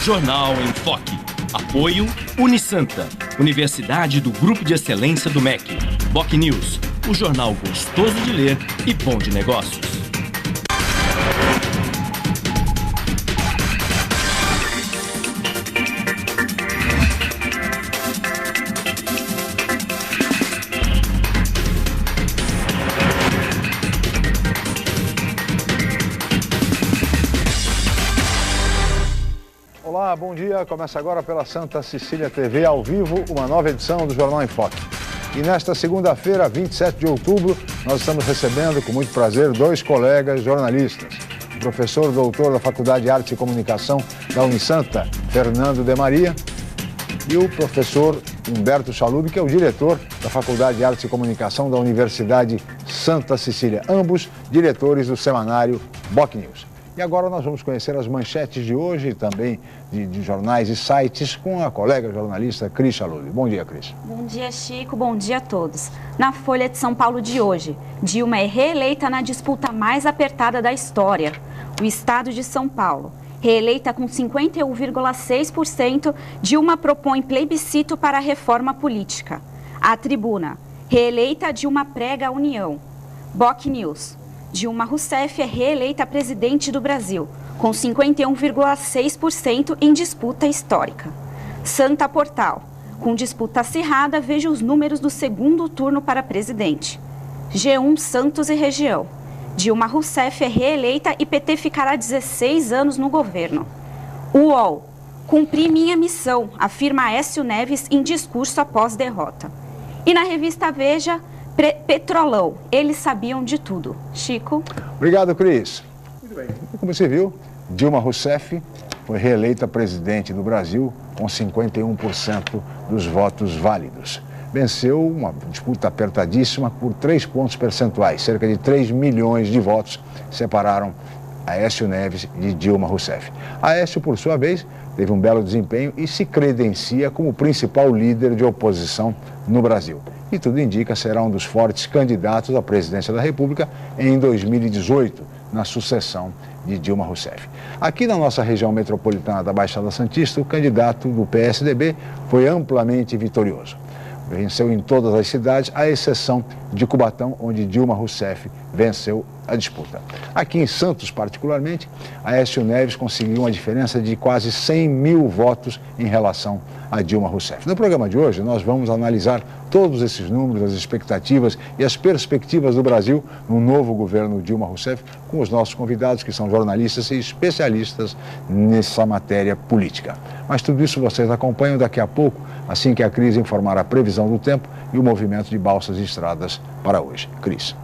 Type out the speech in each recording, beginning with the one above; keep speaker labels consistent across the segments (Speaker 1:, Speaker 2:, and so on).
Speaker 1: Jornal em Foque. Apoio Unisanta, Universidade do Grupo de Excelência do MEC. BocNews, o jornal gostoso de ler e bom de negócios.
Speaker 2: Olá, bom dia. Começa agora pela Santa Cecília TV, ao vivo, uma nova edição do Jornal em Foque. E nesta segunda-feira, 27 de outubro, nós estamos recebendo com muito prazer dois colegas jornalistas. O professor doutor da Faculdade de Artes e Comunicação da Unisanta, Fernando de Maria, e o professor Humberto Chalub, que é o diretor da Faculdade de Artes e Comunicação da Universidade Santa Cecília, ambos diretores do semanário BocNews. E agora nós vamos conhecer as manchetes de hoje e também de jornais e sites com a colega jornalista Cris Chalub. Bom dia, Cris.
Speaker 3: Bom dia, Chico. Bom dia a todos. Na Folha de São Paulo de hoje, Dilma é reeleita na disputa mais apertada da história. O estado de São Paulo, reeleita com 51,6%, Dilma propõe plebiscito para a reforma política. A Tribuna, reeleita Dilma prega a união. BocNews, Dilma Rousseff é reeleita presidente do Brasil, com 51,6% em disputa histórica. Santa Portal, com disputa acirrada, veja os números do segundo turno para presidente. G1 Santos e região, Dilma Rousseff é reeleita e PT ficará 16 anos no governo. UOL, cumpri minha missão, afirma Aécio Neves em discurso após derrota. E na revista Veja, Petrolão, eles sabiam de tudo. Chico?
Speaker 2: Obrigado, Cris. Muito bem. Como você viu, Dilma Rousseff foi reeleita presidente do Brasil com 51% dos votos válidos. Venceu uma disputa apertadíssima por 3 pontos percentuais. Cerca de 3 milhões de votos separaram Aécio Neves de Dilma Rousseff. Aécio, por sua vez, teve um belo desempenho e se credencia como o principal líder de oposição no Brasil. E tudo indica será um dos fortes candidatos à presidência da República em 2018, na sucessão de Dilma Rousseff. Aqui na nossa região metropolitana da Baixada Santista, o candidato do PSDB foi amplamente vitorioso. Venceu em todas as cidades, à exceção de Cubatão, onde Dilma Rousseff venceu a disputa. Aqui em Santos, particularmente, Aécio Neves conseguiu uma diferença de quase 100 mil votos em relação a Dilma Rousseff. No programa de hoje, nós vamos analisar todos esses números, as expectativas e as perspectivas do Brasil no novo governo Dilma Rousseff, com os nossos convidados, que são jornalistas e especialistas nessa matéria política. Mas tudo isso vocês acompanham daqui a pouco, assim que a Cris informar a previsão do tempo e o movimento de balsas e estradas para hoje. Cris.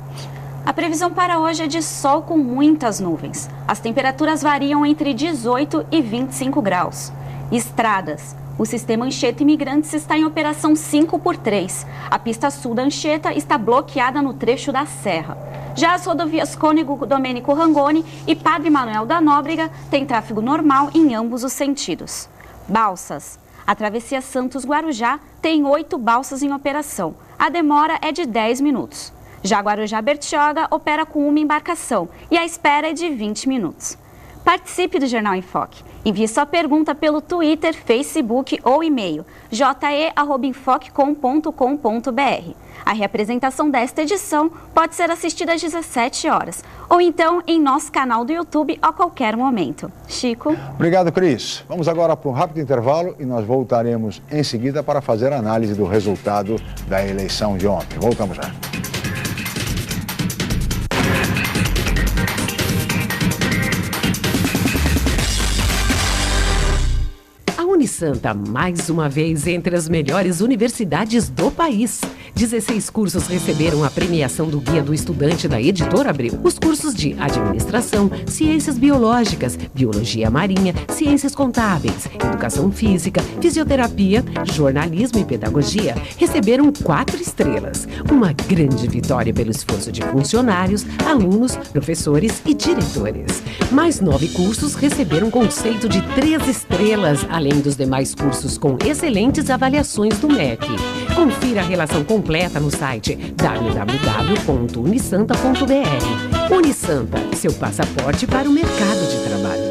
Speaker 3: A previsão para hoje é de sol com muitas nuvens. As temperaturas variam entre 18 e 25 graus. Estradas. O sistema Anchieta Imigrantes está em operação 5x3. A pista sul da Anchieta está bloqueada no trecho da Serra. Já as rodovias Cônego Domênico Rangoni e Padre Manuel da Nóbrega têm tráfego normal em ambos os sentidos. Balsas. A travessia Santos-Guarujá tem 8 balsas em operação. A demora é de 10 minutos. Já Guarujá-Bertioga opera com uma embarcação e a espera é de 20 minutos. Participe do Jornal em Foque. Envie sua pergunta pelo Twitter, Facebook ou e-mail je@enfoquecom.com.br. A reapresentação desta edição pode ser assistida às 17 horas ou então em nosso canal do YouTube a qualquer momento. Chico?
Speaker 2: Obrigado, Cris. Vamos agora para um rápido intervalo e nós voltaremos em seguida para fazer a análise do resultado da eleição de ontem. Voltamos já.
Speaker 4: Unisanta, mais uma vez entre as melhores universidades do país. 16 cursos receberam a premiação do Guia do Estudante da Editora Abril. Os cursos de Administração, Ciências Biológicas, Biologia Marinha, Ciências Contábeis, Educação Física, Fisioterapia, Jornalismo e Pedagogia receberam 4 estrelas. Uma grande vitória pelo esforço de funcionários, alunos, professores e diretores. Mais 9 cursos receberam conceito de 3 estrelas, além dos demais cursos com excelentes avaliações do MEC. Confira a relação completa no site www.unisanta.br. Unisanta, seu passaporte para o mercado de trabalho.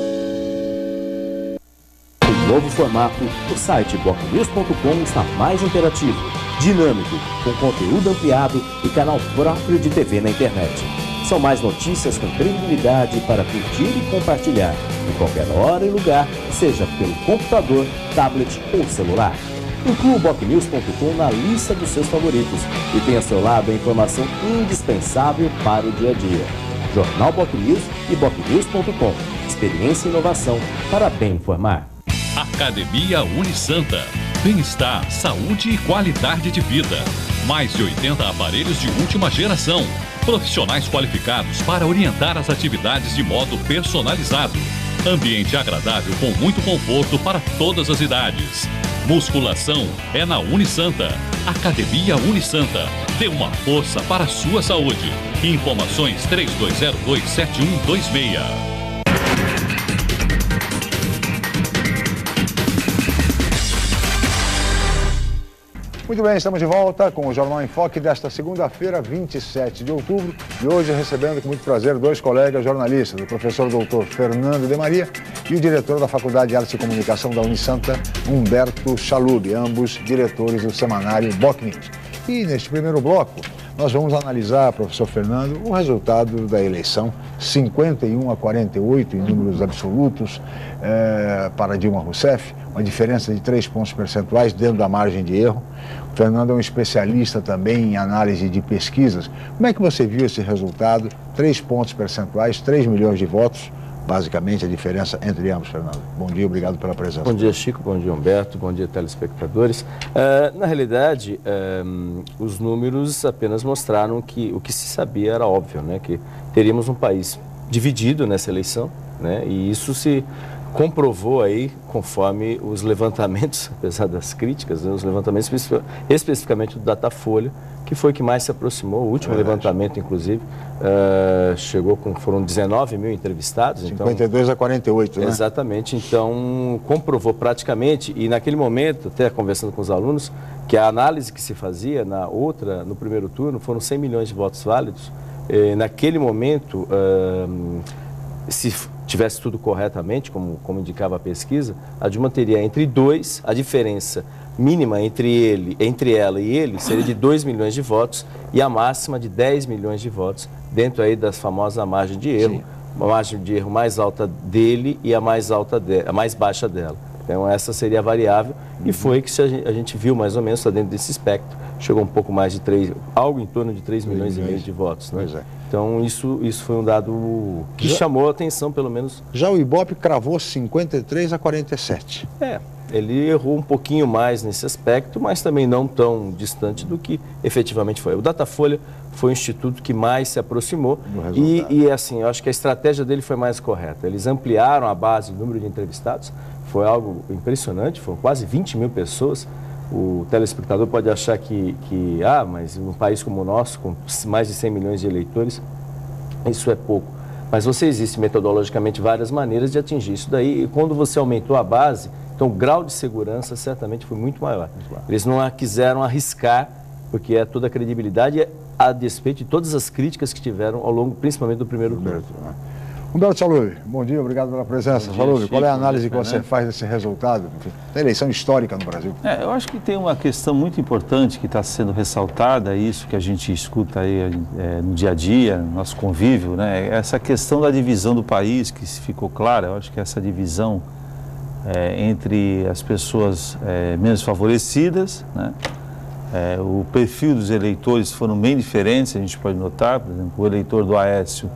Speaker 5: novo formato, o site bocnews.com está mais interativo, dinâmico, com conteúdo ampliado e canal próprio de TV na internet. São mais notícias com credibilidade para curtir e compartilhar, em qualquer hora e lugar, seja pelo computador, tablet ou celular. Inclua o bocnews.com na lista dos seus favoritos e tenha ao seu lado a informação indispensável para o dia a dia. Jornal BocNews e bocnews.com. Experiência e inovação para bem informar.
Speaker 6: Academia Unisanta. Bem-estar, saúde e qualidade de vida. Mais de 80 aparelhos de última geração. Profissionais qualificados para orientar as atividades de modo personalizado. Ambiente agradável com muito conforto para todas as idades. Musculação é na Unisanta. Academia Unisanta. Dê uma força para a sua saúde. Informações 3202-7126.
Speaker 2: Muito bem, estamos de volta com o Jornal em Foque desta segunda-feira, 27 de outubro. E hoje recebendo com muito prazer dois colegas jornalistas, o professor doutor Fernando de Maria e o diretor da Faculdade de Artes e Comunicação da Unisanta, Humberto Chalub, ambos diretores do semanário BocNews. E neste primeiro bloco, nós vamos analisar, professor Fernando, o resultado da eleição, 51-48 em números absolutos para Dilma Rousseff, uma diferença de 3 pontos percentuais dentro da margem de erro. O Fernando é um especialista também em análise de pesquisas. Como é que você viu esse resultado? 3 pontos percentuais, 3 milhões de votos, basicamente a diferença entre ambos, Fernando. Bom dia, obrigado pela presença.
Speaker 5: Bom dia, Chico, bom dia, Humberto, bom dia, telespectadores. Na realidade, os números apenas mostraram o que se sabia era óbvio, né? Que teríamos um país dividido nessa eleição, né? E isso se comprovou aí, conforme os levantamentos, apesar das críticas, né, os levantamentos especificamente do Datafolha, que foi o que mais se aproximou, o último levantamento, inclusive, foram 19 mil entrevistados.
Speaker 2: 52-48, né?
Speaker 5: Exatamente, então comprovou praticamente, e naquele momento, até conversando com os alunos, que a análise que se fazia no primeiro turno, foram 100 milhões de votos válidos. Naquele momento, se tivesse tudo corretamente, como indicava a pesquisa, a Dilma teria entre 2, a diferença mínima entre ela e ele seria de 2 milhões de votos e a máxima de 10 milhões de votos, dentro aí das famosas margem de erro, a margem de erro mais alta dele e a mais baixa dela. Então essa seria a variável e foi que a gente viu mais ou menos, dentro desse espectro, chegou um pouco mais de 3, algo em torno de 3 milhões e meio de votos, né? Então isso foi um dado que chamou a atenção, pelo menos.
Speaker 2: Já o Ibope cravou 53-47.
Speaker 5: Ele errou um pouquinho mais nesse aspecto, mas também não tão distante do que efetivamente foi. O Datafolha foi o instituto que mais se aproximou e assim, eu acho que a estratégia dele foi mais correta. Eles ampliaram a base, o número de entrevistados, foi algo impressionante, foram quase 20 mil pessoas. O telespectador pode achar mas num país como o nosso, com mais de 100 milhões de eleitores, isso é pouco. Mas existem metodologicamente várias maneiras de atingir isso daí. E quando você aumentou a base, então o grau de segurança certamente foi muito maior. Eles não quiseram arriscar, porque é toda a credibilidade, a despeito de todas as críticas que tiveram ao longo, principalmente do primeiro turno.
Speaker 2: Humberto Chalub, bom dia, obrigado pela presença. Chalub, qual é a análise que você faz desse resultado? Da eleição histórica no Brasil.
Speaker 7: Eu acho que tem uma questão muito importante que está sendo ressaltada, isso que a gente escuta aí no dia a dia, no nosso convívio, né? Essa questão da divisão do país que ficou clara. Eu acho que essa divisão entre as pessoas menos favorecidas, né? O perfil dos eleitores foram bem diferentes, a gente pode notar. Por exemplo, o eleitor do Aécio,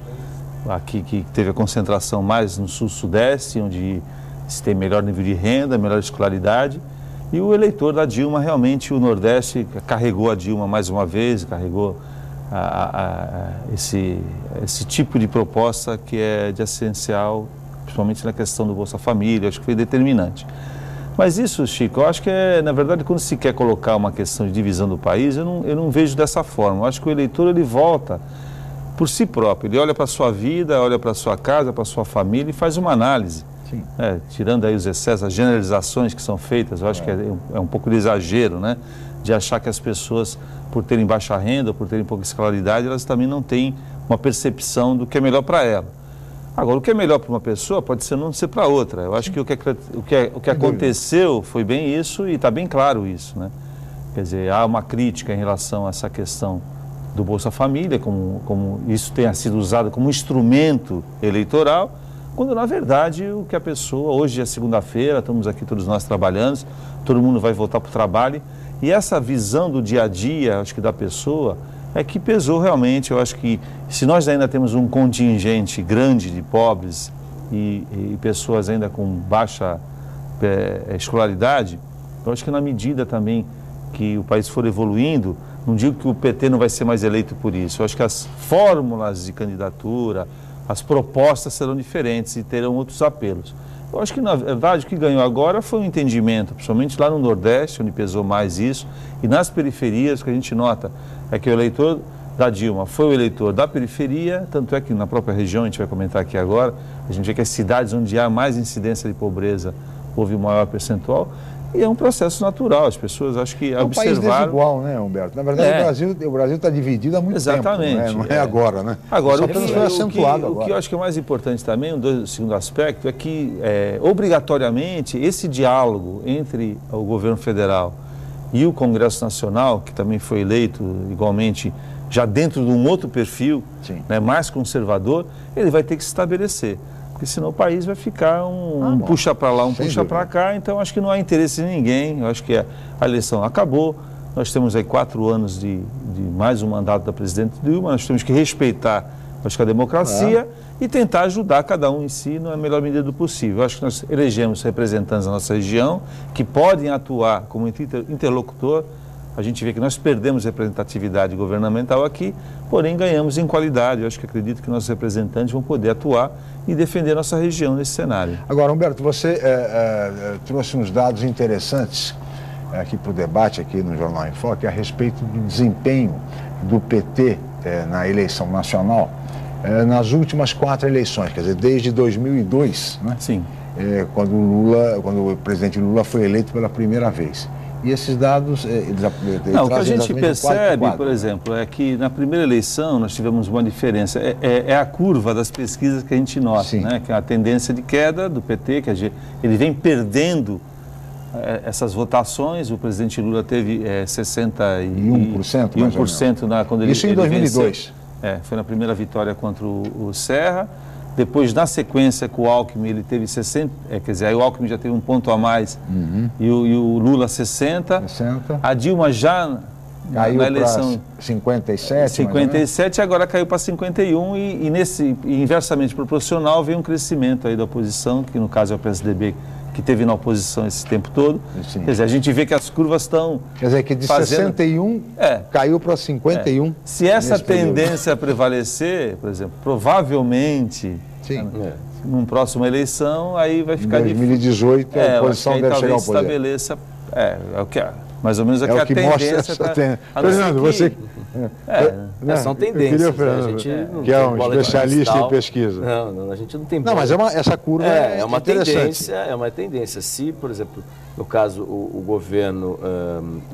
Speaker 7: aqui que teve a concentração mais no sul-sudeste, onde se tem melhor nível de renda, melhor escolaridade, e o eleitor da Dilma, realmente o Nordeste carregou a Dilma mais uma vez, carregou esse tipo de proposta que é de essencial, principalmente na questão do Bolsa Família, acho que foi determinante. Mas isso, Chico, eu acho que na verdade, quando se quer colocar uma questão de divisão do país, eu não vejo dessa forma. Eu acho que o eleitor, ele volta por si próprio, ele olha para a sua vida, olha para a sua casa, para a sua família e faz uma análise. Tirando aí os excessos, as generalizações que são feitas, eu acho que é um pouco de exagero, né? De achar que as pessoas, por terem baixa renda, por terem pouca escolaridade, elas também não têm uma percepção do que é melhor para ela. Agora, o que é melhor para uma pessoa pode ser não ser para outra. Eu acho que o que aconteceu foi bem isso e está bem claro isso, né? Quer dizer, há uma crítica em relação a essa questão do Bolsa Família, como isso tenha sido usado como instrumento eleitoral, quando na verdade o que a pessoa, hoje é segunda-feira, estamos aqui todos nós trabalhando, todo mundo vai voltar para o trabalho, e essa visão do dia a dia, acho que da pessoa, é que pesou realmente. Eu acho que se nós ainda temos um contingente grande de pobres e pessoas ainda com baixa escolaridade, eu acho que na medida também que o país for evoluindo, não digo que o PT não vai ser mais eleito por isso, eu acho que as fórmulas de candidatura, as propostas serão diferentes e terão outros apelos. Eu acho que, na verdade, o que ganhou agora foi um entendimento, principalmente lá no Nordeste, onde pesou mais isso, e nas periferias, o que a gente nota é que o eleitor da Dilma foi o eleitor da periferia, tanto é que na própria região, a gente vai comentar aqui agora, a gente vê que as cidades onde há mais incidência de pobreza, houve um maior percentual, e é um processo natural, as pessoas acho que observaram...
Speaker 2: É um país desigual, né, Humberto? Na verdade, o Brasil está dividido há muito tempo, né? Não é agora, né?
Speaker 7: Agora,
Speaker 2: o
Speaker 7: que eu acho que é mais importante também, o segundo aspecto, é que, obrigatoriamente, esse diálogo entre o governo federal e o Congresso Nacional, que também foi eleito igualmente já dentro de um outro perfil, né, mais conservador, ele vai ter que se estabelecer. Porque senão o país vai ficar um puxa para lá, um puxa para cá, então acho que não há interesse em ninguém, eu acho que a eleição acabou, nós temos aí 4 anos de mais um mandato da presidente Dilma, nós temos que respeitar, acho que a democracia e tentar ajudar cada um em si na melhor medida do possível. Eu acho que nós elegemos representantes da nossa região que podem atuar como interlocutor. A gente vê que nós perdemos representatividade governamental aqui, porém ganhamos em qualidade. Eu acho que acredito que nossos representantes vão poder atuar e defender nossa região nesse cenário.
Speaker 2: Agora, Humberto, você trouxe uns dados interessantes aqui para o debate, aqui no Jornal em Foque, a respeito do desempenho do PT na eleição nacional nas últimas 4 eleições, quer dizer, desde 2002, né?
Speaker 7: Sim.
Speaker 2: Quando o presidente Lula foi eleito pela primeira vez. E esses dados...
Speaker 7: o que a gente percebe, por exemplo, é que na primeira eleição nós tivemos uma diferença. É a curva das pesquisas que a gente nota, né? Que é a tendência de queda do PT, que ele vem perdendo essas votações. O presidente Lula teve 61% quando
Speaker 2: Isso em 2002.
Speaker 7: Foi na primeira vitória contra o Serra. Depois, na sequência, com o Alckmin, ele teve 60, quer dizer, aí o Alckmin já teve um ponto a mais, e o Lula 60. A Dilma já
Speaker 2: caiu
Speaker 7: na eleição
Speaker 2: 57,
Speaker 7: agora caiu para 51 e inversamente proporcional veio um crescimento aí da oposição, que no caso é o PSDB, que teve na oposição esse tempo todo. Sim. Quer dizer, a gente vê que as curvas estão...
Speaker 2: Quer dizer, que de 61 caiu para 51.
Speaker 7: Se essa tendência prevalecer, por exemplo, provavelmente, numa próxima eleição, aí vai ficar
Speaker 2: difícil. Em 2018, a oposição deve chegar ao poder.
Speaker 7: Estabeleça, mais ou menos aqui a tendência.
Speaker 2: Fernando, você...
Speaker 5: são tendências.
Speaker 2: A gente que é um especialista em pesquisa.
Speaker 5: Não, a gente não tem...
Speaker 2: Não, mas essa curva
Speaker 5: é uma tendência. É uma tendência. Se, por exemplo, no caso, o governo,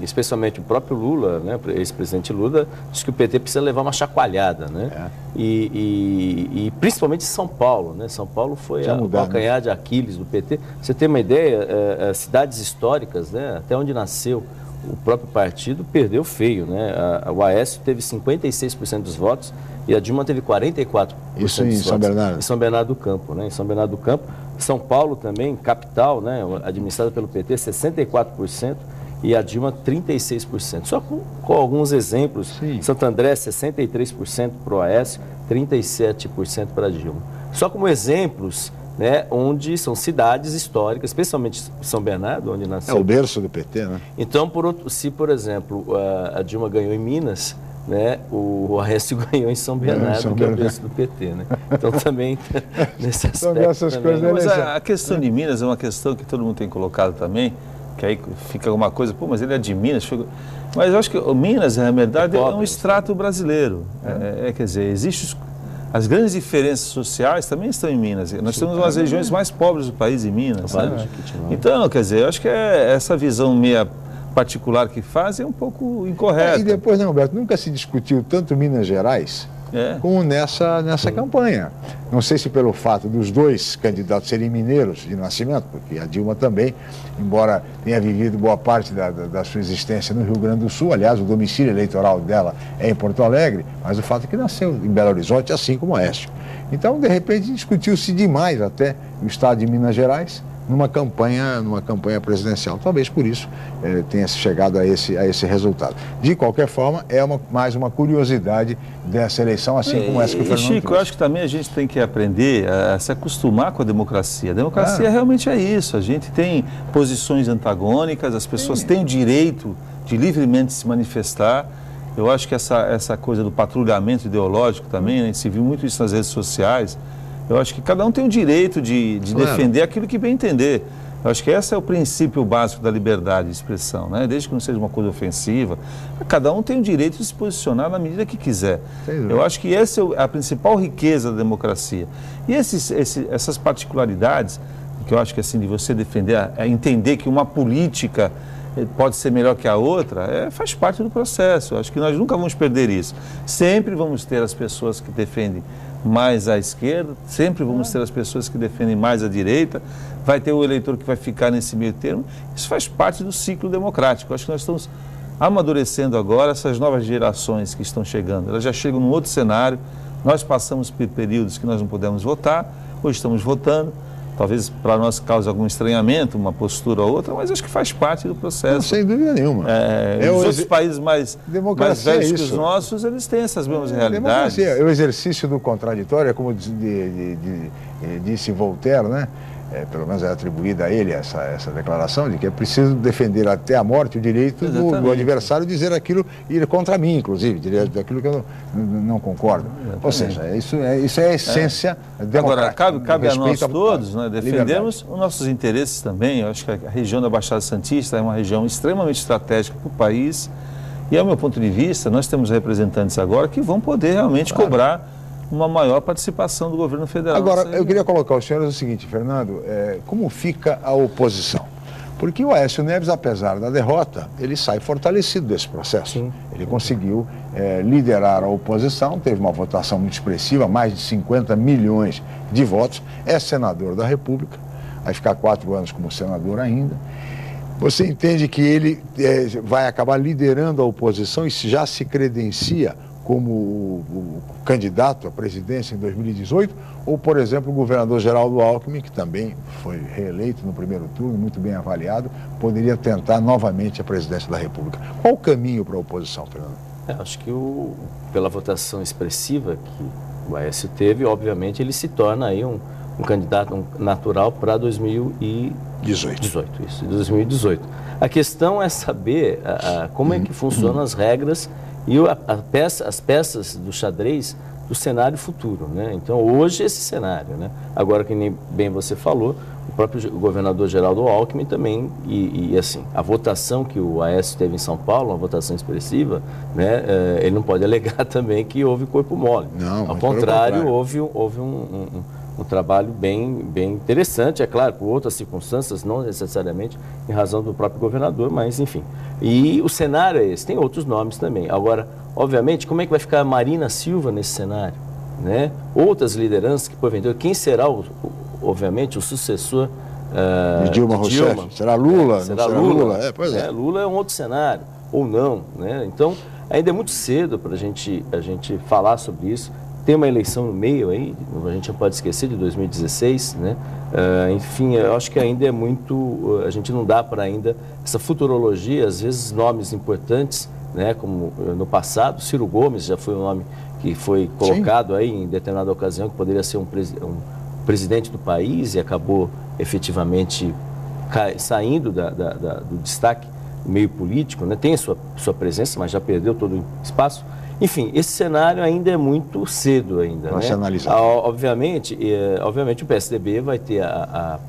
Speaker 5: especialmente o próprio Lula, né, ex-presidente Lula, diz que o PT precisa levar uma chacoalhada, né? E principalmente São Paulo, né? São Paulo foi o calcanhar de Aquiles do PT. Você tem uma ideia, cidades históricas, né, até onde nasceu o próprio partido, perdeu feio, né? O Aécio teve 56% dos votos e a Dilma teve 44%
Speaker 2: Isso em
Speaker 5: dos
Speaker 2: São
Speaker 5: votos.
Speaker 2: Bernardo?
Speaker 5: Em São Bernardo do Campo, né? Em São Bernardo do Campo. São Paulo também, capital, né? Administrada pelo PT, 64% e a Dilma 36%. Só com alguns exemplos.
Speaker 2: Sim.
Speaker 5: Santo André, 63% para o Aécio, 37% para a Dilma. Só como exemplos, né, onde são cidades históricas, especialmente São Bernardo, onde nasceu.
Speaker 2: É o berço do PT, né?
Speaker 5: Então, se, por exemplo, a Dilma ganhou em Minas, né, o Aécio ganhou em São Bernardo, que é o berço do PT, né? Então, também, nesse aspecto...
Speaker 2: Essas coisas,
Speaker 7: mas a questão de Minas é uma questão que todo mundo tem colocado também, que aí fica alguma coisa, mas ele é de Minas. Mas eu acho que o Minas, na verdade, é um extrato brasileiro. Quer dizer, existem... As grandes diferenças sociais também estão em Minas. Nós temos umas regiões mais pobres do país em Minas. Então, quer dizer, eu acho que essa visão meia particular que faz é um pouco incorreta.
Speaker 2: E depois, né, Humberto, nunca se discutiu tanto Minas Gerais como nessa campanha. Não sei se pelo fato dos dois candidatos serem mineiros de nascimento, porque a Dilma também, embora tenha vivido boa parte da sua existência no Rio Grande do Sul, aliás, o domicílio eleitoral dela é em Porto Alegre, mas o fato é que nasceu em Belo Horizonte, assim como Aécio. Então, de repente, discutiu-se demais até o estado de Minas Gerais, numa campanha presidencial. Talvez por isso tenha chegado a esse resultado. De qualquer forma, é mais uma curiosidade dessa eleição, assim como essa que o Fernando
Speaker 7: Chico,
Speaker 2: trouxe.
Speaker 7: eu acho que também a gente tem que aprender a se acostumar com a democracia. A democracia realmente é isso. A gente tem posições antagônicas, as pessoas têm o direito de livremente se manifestar. Eu acho que essa coisa do patrulhamento ideológico também, a gente se viu muito isso nas redes sociais. Eu acho que cada um tem o direito de defender aquilo que bem entender. Eu acho que esse é o princípio básico da liberdade de expressão, né? Desde que não seja uma coisa ofensiva. Cada um tem o direito de se posicionar na medida que quiser. Eu acho que essa é a principal riqueza da democracia. E essas particularidades, que eu acho que assim, de você defender, entender que uma política pode ser melhor que a outra, faz parte do processo. Eu acho que nós nunca vamos perder isso. Sempre vamos ter as pessoas que defendem mais à esquerda, sempre vamos ter as pessoas que defendem mais à direita, vai ter o eleitor que vai ficar nesse meio termo. Isso faz parte do ciclo democrático. Eu acho que nós estamos amadurecendo agora essas novas gerações que estão chegando. Elas já chegam num outro cenário, nós passamos por períodos que nós não pudemos votar, hoje estamos votando. Talvez para nós cause algum estranhamento, uma postura ou outra, mas acho que faz parte do processo.
Speaker 2: Não, sem dúvida nenhuma.
Speaker 7: Os outros países mais velhos que os nossos, eles têm essas mesmas realidades.
Speaker 2: Democracia, o exercício do contraditório, é como disse Voltaire, né? Pelo menos é atribuída a ele essa declaração de que é preciso defender até a morte o direito do adversário dizer aquilo, ir contra mim, inclusive, dizer aquilo que eu não concordo. Exatamente. Ou seja, isso é a essência democrática.
Speaker 7: Agora, cabe a nós todos defendermos os nossos interesses também. Eu acho que a região da Baixada Santista é uma região extremamente estratégica para o país e, ao meu ponto de vista, nós temos representantes agora que vão poder realmente cobrar uma maior participação do governo federal.
Speaker 2: Agora, eu queria colocar aos senhores o seguinte, Fernando, como fica a oposição? Porque o Aécio Neves, apesar da derrota, ele sai fortalecido desse processo. Sim. Ele conseguiu liderar a oposição, teve uma votação muito expressiva, mais de 50 milhões de votos, é senador da República, vai ficar 4 anos como senador ainda. Você entende que ele vai acabar liderando a oposição e já se credencia como o candidato à presidência em 2018, ou, por exemplo, o governador Geraldo Alckmin, que também foi reeleito no primeiro turno, muito bem avaliado, poderia tentar novamente a presidência da República. Qual o caminho para a oposição, Fernando?
Speaker 5: Acho que pela votação expressiva que o Aécio teve, obviamente ele se torna aí um candidato natural para 2018. A questão é saber como é que funcionam as regras e as peças do xadrez do cenário futuro, né? Então, hoje esse cenário, né? Agora, que nem bem você falou, o próprio governador Geraldo Alckmin também, e assim, a votação que o Aécio teve em São Paulo, uma votação expressiva, né? Ele não pode alegar também que houve corpo mole.
Speaker 2: Não,
Speaker 5: ao contrário, houve um trabalho bem interessante, é claro, por outras circunstâncias, não necessariamente em razão do próprio governador, mas enfim. E o cenário é esse, tem outros nomes também. Agora, obviamente, como é que vai ficar a Marina Silva nesse cenário? Né? Outras lideranças que, porventura, quem será, obviamente, o sucessor
Speaker 2: de Dilma Rousseff? Será Lula?
Speaker 5: Será Lula? Pois é. Lula é um outro cenário, ou não. Né? Então, ainda é muito cedo para a gente falar sobre isso. Tem uma eleição no meio aí, a gente não pode esquecer, de 2016, né? Enfim, eu acho que ainda é muito, a gente não dá para ainda, essa futurologia, às vezes nomes importantes, né? Como no passado, Ciro Gomes já foi um nome que foi colocado aí em determinada ocasião, que poderia ser um presidente do país e acabou efetivamente saindo do destaque do meio político, né? Tem a sua presença, mas já perdeu todo o espaço. Enfim, esse cenário ainda é muito cedo ainda,
Speaker 2: vai
Speaker 5: né?
Speaker 2: ser analisado.
Speaker 5: Obviamente o PSDB vai ter a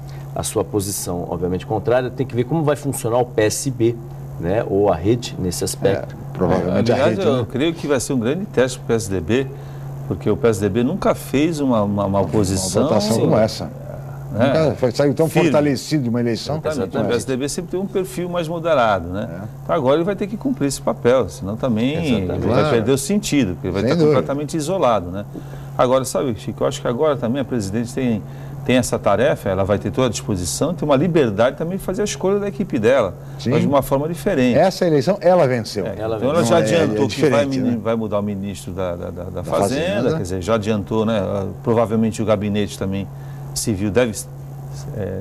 Speaker 5: sua posição, obviamente, contrária. Tem que ver como vai funcionar o PSB, né? Ou a rede nesse aspecto.
Speaker 2: Provavelmente
Speaker 7: aliás,
Speaker 2: a rede.
Speaker 7: Eu creio que vai ser um grande teste para o PSDB, porque o PSDB nunca fez uma oposição
Speaker 2: uma votação como essa. Né? Saiu tão fortalecido de uma eleição.
Speaker 7: Exatamente. O PSDB sempre tem um perfil mais moderado, né? Então agora ele vai ter que cumprir esse papel, senão também ele vai perder o sentido, porque ele vai estar completamente isolado, né? Agora, sabe, Chico, eu acho que agora também a presidente tem essa tarefa, ela vai ter toda a disposição, tem uma liberdade também de fazer a escolha da equipe dela, mas de uma forma diferente.
Speaker 2: Essa eleição ela venceu.
Speaker 7: Então ela já adiantou que vai mudar o ministro da Fazenda, quer dizer, já adiantou, né? Provavelmente o gabinete também civil deve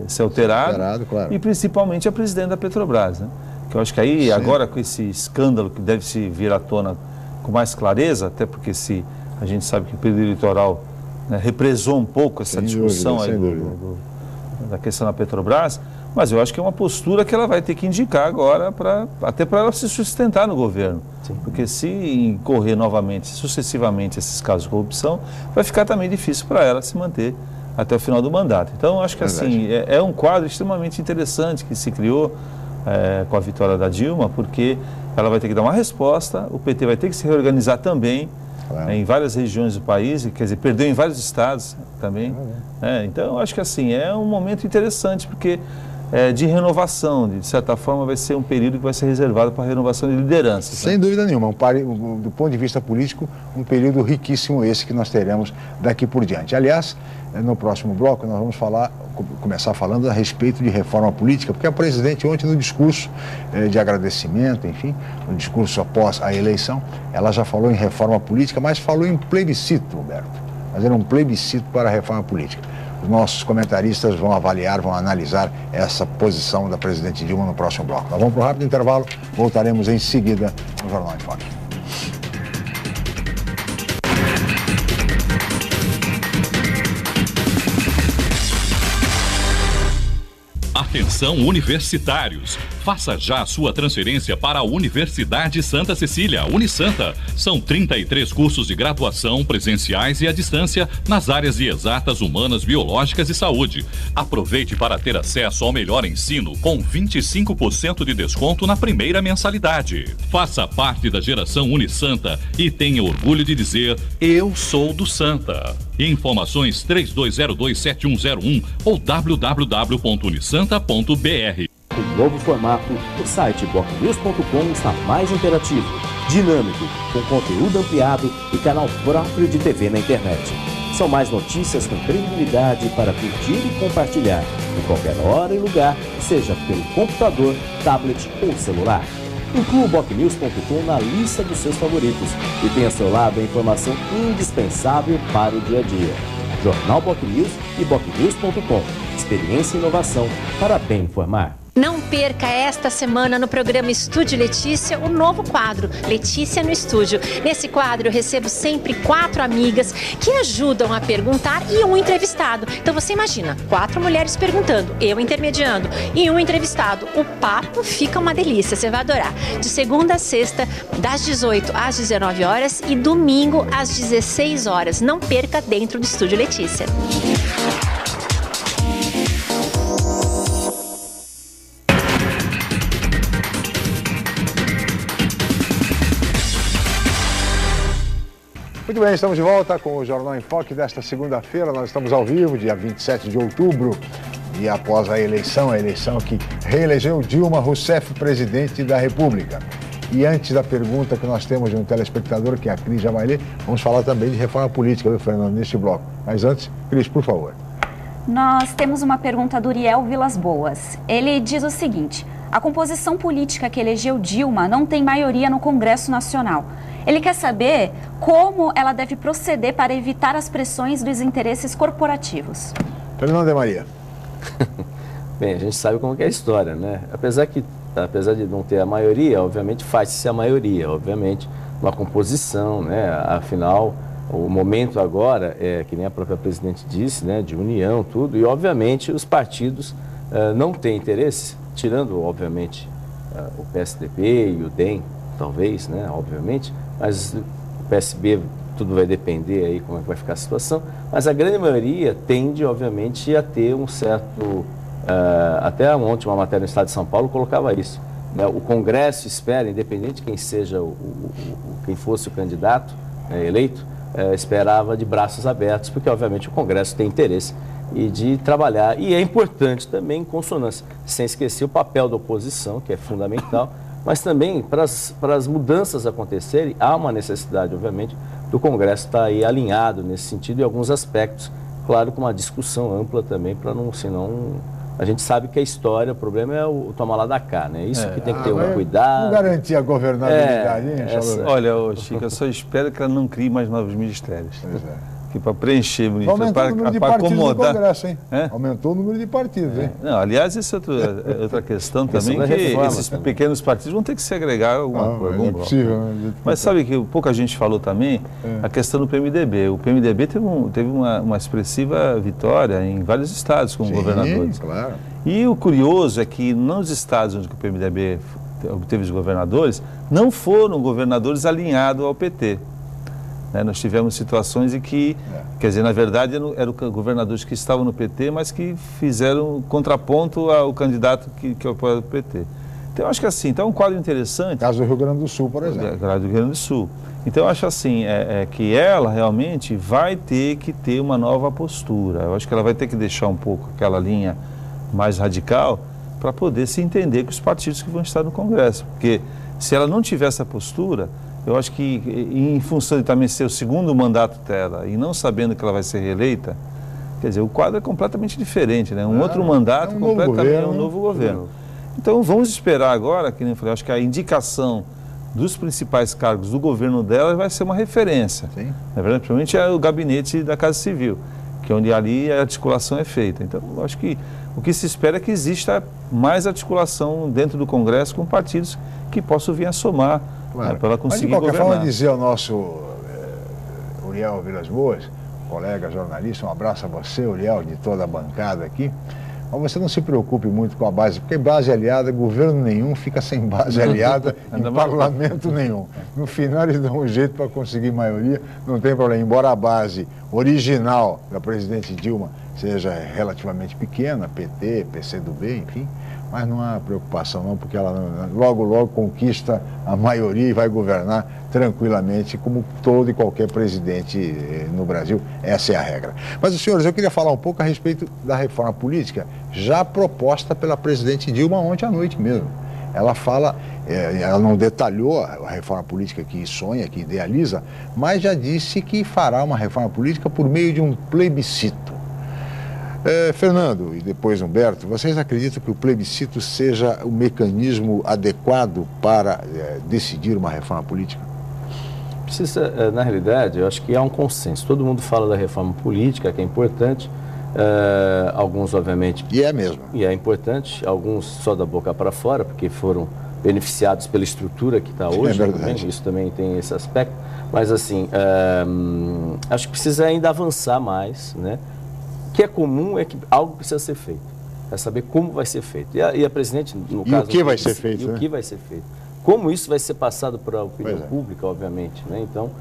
Speaker 7: ser alterado, claro. E principalmente a presidente da Petrobras, né? Que eu acho que aí, agora com esse escândalo que deve se vir à tona com mais clareza, até porque a gente sabe que o período eleitoral, né, represou um pouco essa discussão aí da questão da Petrobras, mas eu acho que é uma postura que ela vai ter que indicar agora, até para ela se sustentar no governo. Porque se incorrer novamente, sucessivamente, esses casos de corrupção, vai ficar também difícil para ela se manter até o final do mandato. Então, eu acho que assim, é um quadro extremamente interessante que se criou com a vitória da Dilma, porque ela vai ter que dar uma resposta, o PT vai ter que se reorganizar também, em várias regiões do país, quer dizer, perdeu em vários estados também. Então, eu acho que assim, é um momento interessante, porque de renovação, de certa forma, vai ser um período que vai ser reservado para a renovação de lideranças.
Speaker 2: Sem dúvida nenhuma, do ponto de vista político, um período riquíssimo esse que nós teremos daqui por diante. Aliás, no próximo bloco nós vamos começar falando a respeito de reforma política, porque a presidente ontem no discurso de agradecimento, enfim, no discurso após a eleição, ela já falou em reforma política, mas falou em plebiscito, Roberto. Mas era um plebiscito para a reforma política. Os nossos comentaristas vão avaliar, vão analisar essa posição da presidente Dilma no próximo bloco. Nós vamos para um rápido intervalo, voltaremos em seguida no Jornal em Foque.
Speaker 6: Atenção universitários, faça já a sua transferência para a Universidade Santa Cecília, Unisanta. São 33 cursos de graduação presenciais e à distância nas áreas de exatas, humanas, biológicas e saúde. Aproveite para ter acesso ao melhor ensino com 25% de desconto na primeira mensalidade. Faça parte da geração Unisanta e tenha orgulho de dizer: eu sou do Santa. Informações 3202-7101 ou www.unisanta.br.
Speaker 8: Um novo formato, o site bocnews.com está mais interativo, dinâmico, com conteúdo ampliado e canal próprio de TV na internet. São mais notícias com credibilidade para curtir e compartilhar, em qualquer hora e lugar, seja pelo computador, tablet ou celular. Inclua o bocnews.com na lista dos seus favoritos e tenha ao seu lado a informação indispensável para o dia a dia. Jornal Bocnews e bocnews.com. Experiência e inovação para bem informar.
Speaker 9: Não perca esta semana no programa Estúdio Letícia o novo quadro Letícia no Estúdio. Nesse quadro eu recebo sempre 4 amigas que ajudam a perguntar e um entrevistado. Então você imagina, 4 mulheres perguntando, eu intermediando e um entrevistado. O papo fica uma delícia, você vai adorar. De segunda a sexta, das 18 às 19 horas e domingo às 16 horas. Não perca dentro do Estúdio Letícia.
Speaker 2: Muito bem, estamos de volta com o Jornal em Foque desta segunda-feira. Nós estamos ao vivo, dia 27 de outubro, e após a eleição que reelegeu Dilma Rousseff presidente da República. E antes da pergunta que nós temos de um telespectador, que é a Cris já vai ler, vamos falar também de reforma política, viu, Fernando, neste bloco. Mas antes, Cris, por favor.
Speaker 3: Nós temos uma pergunta do Uriel Vilas Boas. Ele diz o seguinte: a composição política que elegeu Dilma não tem maioria no Congresso Nacional. Ele quer saber como ela deve proceder para evitar as pressões dos interesses corporativos.
Speaker 2: Fernando de Maria.
Speaker 5: Bem, a gente sabe como que é a história, né? Apesar de não ter a maioria, obviamente faz-se a maioria, obviamente, uma composição, né? Afinal, o momento agora é, que nem a própria presidente disse, né? De união, tudo, e obviamente os partidos não têm interesse, tirando, obviamente, o PSDB e o DEM, talvez, né? Obviamente, mas o PSB, tudo vai depender aí como é que vai ficar a situação, mas a grande maioria tende, obviamente, a ter um certo... até ontem uma matéria no Estado de São Paulo colocava isso, né? O Congresso espera, independente de quem seja quem fosse o candidato eleito, esperava de braços abertos, porque obviamente o Congresso tem interesse e de trabalhar. E é importante também, em consonância, sem esquecer o papel da oposição, que é fundamental, mas também para as mudanças acontecerem, há uma necessidade, obviamente, do Congresso estar aí alinhado nesse sentido e alguns aspectos, claro, com uma discussão ampla também, para não, senão... A gente sabe que a história, o problema é o tomar lá da cá, né? Isso que tem que ter um cuidado.
Speaker 2: Não garantir a governabilidade, hein,
Speaker 7: Olha, Chico, eu só espero que ela não crie mais novos ministérios.
Speaker 2: Pois é.
Speaker 7: Que para preencher,
Speaker 2: aumentou o número de partidos
Speaker 7: acomodar.
Speaker 2: no Congresso, hein? Aumentou o número de partidos, hein?
Speaker 7: Não, aliás, isso é outra questão também, que esses pequenos partidos vão ter que se agregar a algum bloco.
Speaker 2: É possível, né?
Speaker 7: Mas sabe que pouca gente falou também a questão do PMDB. O PMDB teve uma expressiva vitória em vários estados como governadores.
Speaker 2: Claro.
Speaker 7: E o curioso é que nos estados onde o PMDB obteve os governadores, não foram governadores alinhados ao PT. Nós tivemos situações em que, quer dizer, na verdade eram governadores que estavam no PT, mas que fizeram contraponto ao candidato que apoia o PT. Então eu acho que assim, então é um quadro interessante.
Speaker 2: Caso do Rio Grande do Sul, por exemplo.
Speaker 7: Caso do Rio Grande do Sul. Então eu acho assim, que ela realmente vai ter que ter uma nova postura. Eu acho que ela vai ter que deixar um pouco aquela linha mais radical para poder se entender com os partidos que vão estar no Congresso. Porque se ela não tiver essa postura, eu acho que em função de também ser o segundo mandato dela e não sabendo que ela vai ser reeleita, quer dizer, o quadro é completamente diferente, né? Outro mandato completamente um novo governo. Então vamos esperar agora, que nem eu falei, acho que a indicação dos principais cargos do governo dela vai ser uma referência.
Speaker 2: Sim.
Speaker 7: Na verdade, principalmente é o gabinete da Casa Civil, que é onde ali a articulação é feita. Então, eu acho que o que se espera é que exista mais articulação dentro do Congresso com partidos que possam vir a somar, para ela conseguir governar.
Speaker 2: Mas de qualquer forma, dizer ao nosso Uriel Vilas Boas, colega jornalista, um abraço a você, Uriel, de toda a bancada aqui, mas você não se preocupe muito com a base, porque base aliada, governo nenhum fica sem base aliada em parlamento nenhum. No final eles dão um jeito para conseguir maioria, não tem problema, embora a base original da presidente Dilma seja relativamente pequena, PT, PCdoB, enfim, mas não há preocupação não, porque ela logo conquista a maioria e vai governar tranquilamente, como todo e qualquer presidente no Brasil, essa é a regra. Mas, senhores, eu queria falar um pouco a respeito da reforma política, já proposta pela presidente Dilma ontem à noite mesmo. Ela fala, ela não detalhou a reforma política que sonha, que idealiza, mas já disse que fará uma reforma política por meio de um plebiscito. Fernando e depois Humberto, vocês acreditam que o plebiscito seja o mecanismo adequado para decidir uma reforma política?
Speaker 5: Precisa, na realidade, eu acho que há um consenso. Todo mundo fala da reforma política, que é importante, alguns, obviamente...
Speaker 2: E é mesmo.
Speaker 5: E é importante, alguns só da boca para fora, porque foram beneficiados pela estrutura que está hoje.
Speaker 2: É verdade.
Speaker 5: Também, isso também tem esse aspecto. Mas, assim, acho que precisa ainda avançar mais, né? O que é comum é que algo precisa ser feito. É saber como vai ser feito. E a presidente, no caso...
Speaker 2: E o que vai ser feito,
Speaker 5: né? O que vai ser feito. Como isso vai ser passado para a opinião pública, obviamente, né? Então,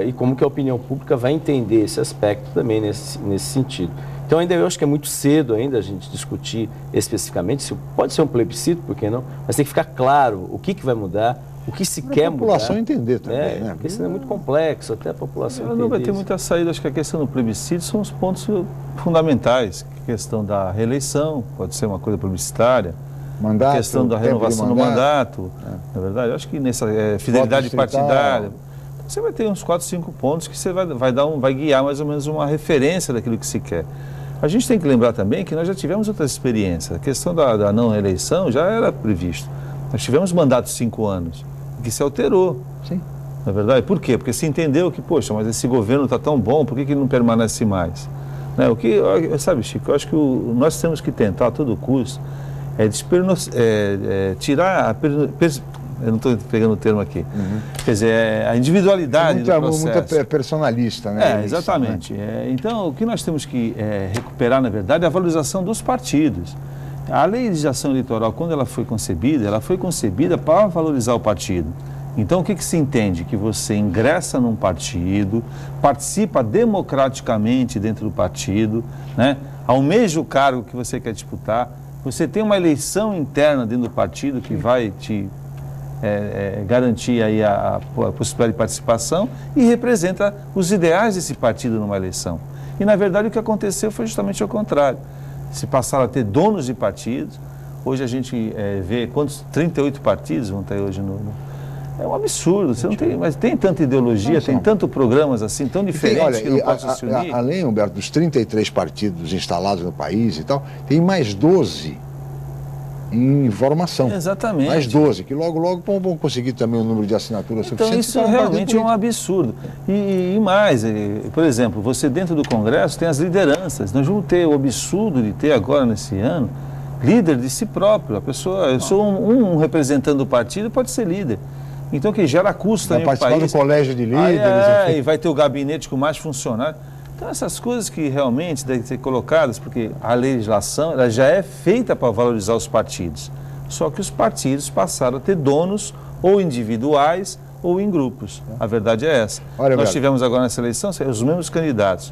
Speaker 5: e como que a opinião pública vai entender esse aspecto também nesse sentido. Então, ainda eu acho que é muito cedo ainda a gente discutir especificamente, se pode ser um plebiscito, por que não? Mas tem que ficar claro o que vai mudar, o que se quer mudar.
Speaker 2: A população entender também, né?
Speaker 5: Porque senão é muito complexo, até a população entender.
Speaker 7: Não vai ter muita saída, acho que a questão do plebiscito são os pontos fundamentais. A questão da reeleição, pode ser uma coisa plebiscitária.
Speaker 2: Mandato,
Speaker 7: a questão da renovação do mandato, na verdade, eu acho que nessa fidelidade partidária, você vai ter uns 4, 5 pontos que você vai guiar mais ou menos uma referência daquilo que se quer. A gente tem que lembrar também que nós já tivemos outras experiências. A questão da não eleição já era previsto. Nós tivemos mandato de 5 anos, que se alterou.
Speaker 2: Sim.
Speaker 7: Na verdade, por quê? Porque se entendeu que, poxa, mas esse governo está tão bom, por que ele não permanece mais? Né? Sabe, Chico, eu acho que nós temos que tentar a todo custo tirar eu não estou pegando o termo aqui, quer dizer, a individualidade do processo.
Speaker 2: Muito personalista, né?
Speaker 7: Exatamente.
Speaker 2: Isso, né?
Speaker 7: Então, o que nós temos que recuperar, na verdade, é a valorização dos partidos. A legislação eleitoral, quando ela foi concebida para valorizar o partido. Então, o que se entende? Que você ingressa num partido, participa democraticamente dentro do partido, né? Almeja o cargo que você quer disputar, você tem uma eleição interna dentro do partido que vai te garantir aí a possibilidade de participação e representa os ideais desse partido numa eleição. E, na verdade, o que aconteceu foi justamente o contrário. Se passaram a ter donos de partidos. Hoje a gente vê quantos 38 partidos vão ter hoje no... É um absurdo, você não tem, mas tem tanta ideologia, tem tantos programas assim, tão diferentes que não possam se unir.
Speaker 2: Além, Humberto, dos 33 partidos instalados no país e tal, tem mais 12 em formação.
Speaker 7: Exatamente.
Speaker 2: Mais 12, que logo vão conseguir também um número de assinaturas suficiente.
Speaker 7: Então isso realmente é um absurdo. E mais, por exemplo, você dentro do Congresso tem as lideranças. Nós vamos ter o absurdo de ter agora nesse ano líder de si próprio. A pessoa, eu sou um representante do partido, pode ser líder. Então, que gera custo também para o país.
Speaker 2: Vai participar do colégio de líderes.
Speaker 7: E vai ter o gabinete com mais funcionários. Então, essas coisas que realmente devem ser colocadas, porque a legislação ela já é feita para valorizar os partidos. Só que os partidos passaram a ter donos ou individuais ou em grupos. A verdade é essa. Nós tivemos agora nessa eleição os mesmos candidatos.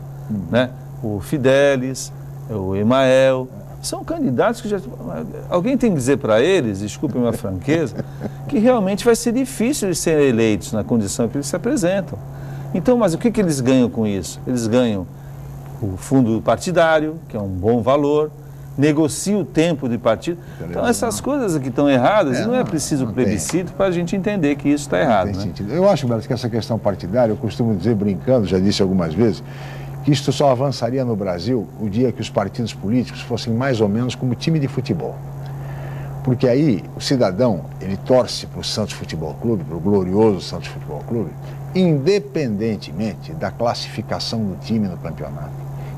Speaker 7: Né? O Fidelis, o Emael... São candidatos que já... Alguém tem que dizer para eles, desculpem a franqueza, que realmente vai ser difícil eles serem eleitos na condição que eles se apresentam. Então, mas o que eles ganham com isso? Eles ganham o fundo partidário, que é um bom valor, negocia o tempo de partido. Então, essas coisas que estão erradas, e não é preciso plebiscito para a gente entender que isso está errado. Tem
Speaker 2: sentido. Eu acho, Beto, que essa questão partidária, eu costumo dizer brincando, já disse algumas vezes, que isto só avançaria no Brasil o dia que os partidos políticos fossem mais ou menos como time de futebol. Porque aí o cidadão, ele torce para o Santos Futebol Clube, para o glorioso Santos Futebol Clube, independentemente da classificação do time no campeonato,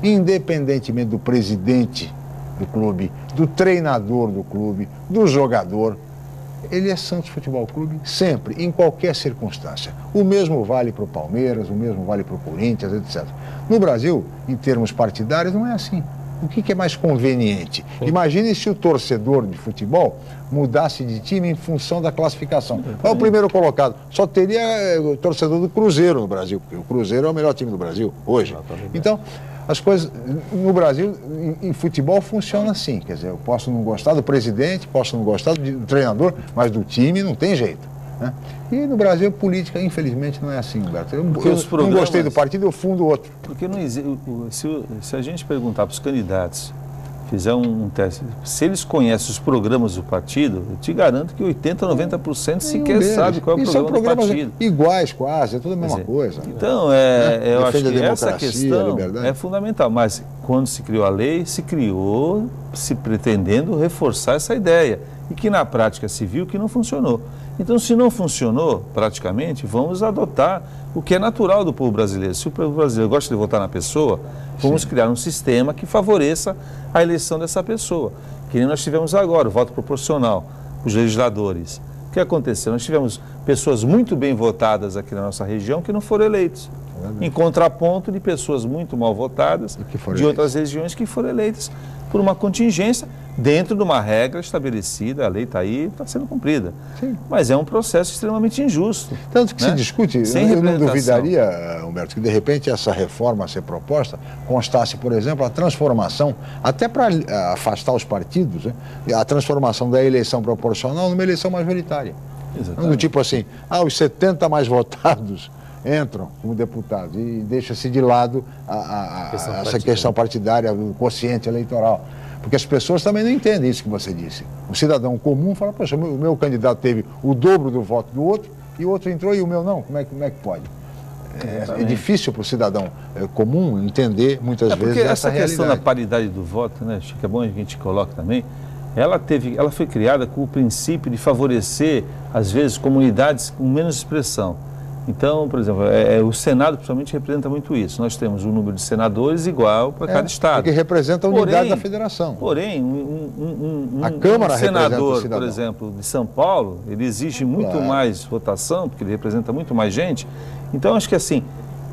Speaker 2: independentemente do presidente do clube, do treinador do clube, do jogador. Ele é Santos Futebol Clube sempre, em qualquer circunstância. O mesmo vale para o Palmeiras, o mesmo vale para o Corinthians, etc. No Brasil, em termos partidários, não é assim. O que é mais conveniente? Imagine se o torcedor de futebol mudasse de time em função da classificação. Qual é o primeiro colocado? Só teria o torcedor do Cruzeiro no Brasil, porque o Cruzeiro é o melhor time do Brasil hoje. Então, as coisas no Brasil, em futebol, funciona assim. Quer dizer, eu posso não gostar do presidente, posso não gostar do treinador, mas do time não tem jeito. Né? E no Brasil, política, infelizmente, não é assim, Humberto. Eu não gostei do partido, eu fundo outro.
Speaker 7: Porque não existe, se a gente perguntar para os candidatos, fizer um teste, se eles conhecem os programas do partido, eu te garanto que 80%, 90% sequer sabe qual é o programa do partido.
Speaker 2: Iguais quase, é tudo a mesma coisa.
Speaker 7: Então, eu acho que essa questão é fundamental. Mas quando se criou a lei, se criou se pretendendo reforçar essa ideia. E que na prática se viu que não funcionou. Então, se não funcionou, praticamente, vamos adotar o que é natural do povo brasileiro. Se o povo brasileiro gosta de votar na pessoa, vamos criar um sistema que favoreça a eleição dessa pessoa. Que nem nós tivemos agora, o voto proporcional, os legisladores. O que aconteceu? Nós tivemos pessoas muito bem votadas aqui na nossa região que não foram eleitos. Em contraponto de pessoas muito mal votadas de outras regiões que foram eleitas por uma contingência dentro de uma regra estabelecida, a lei está aí, está sendo cumprida. Sim. Mas é um processo extremamente injusto.
Speaker 2: Tanto que se discute, eu não duvidaria, Humberto, que de repente essa reforma a ser proposta constasse, por exemplo, a transformação, até para afastar os partidos, né, a transformação da eleição proporcional numa eleição majoritária. Exatamente. Do tipo assim, os 70 mais votados entram como deputados e deixa-se de lado essa questão partidária, o quociente eleitoral. Porque as pessoas também não entendem isso que você disse. O cidadão comum fala, poxa, o meu candidato teve o dobro do voto do outro e o outro entrou e o meu não. Como é que pode? É difícil para o cidadão comum entender muitas vezes essa realidade.
Speaker 7: Questão da paridade do voto, né, Chico, é bom a gente coloque também, ela foi criada com o princípio de favorecer, às vezes, comunidades com menos expressão. Então, por exemplo, o Senado principalmente representa muito isso. Nós temos um número de senadores igual para cada estado.
Speaker 2: Porque representa a unidade da federação.
Speaker 7: Porém, um senador, por exemplo, de São Paulo, ele exige muito mais votação, porque ele representa muito mais gente. Então, acho que assim,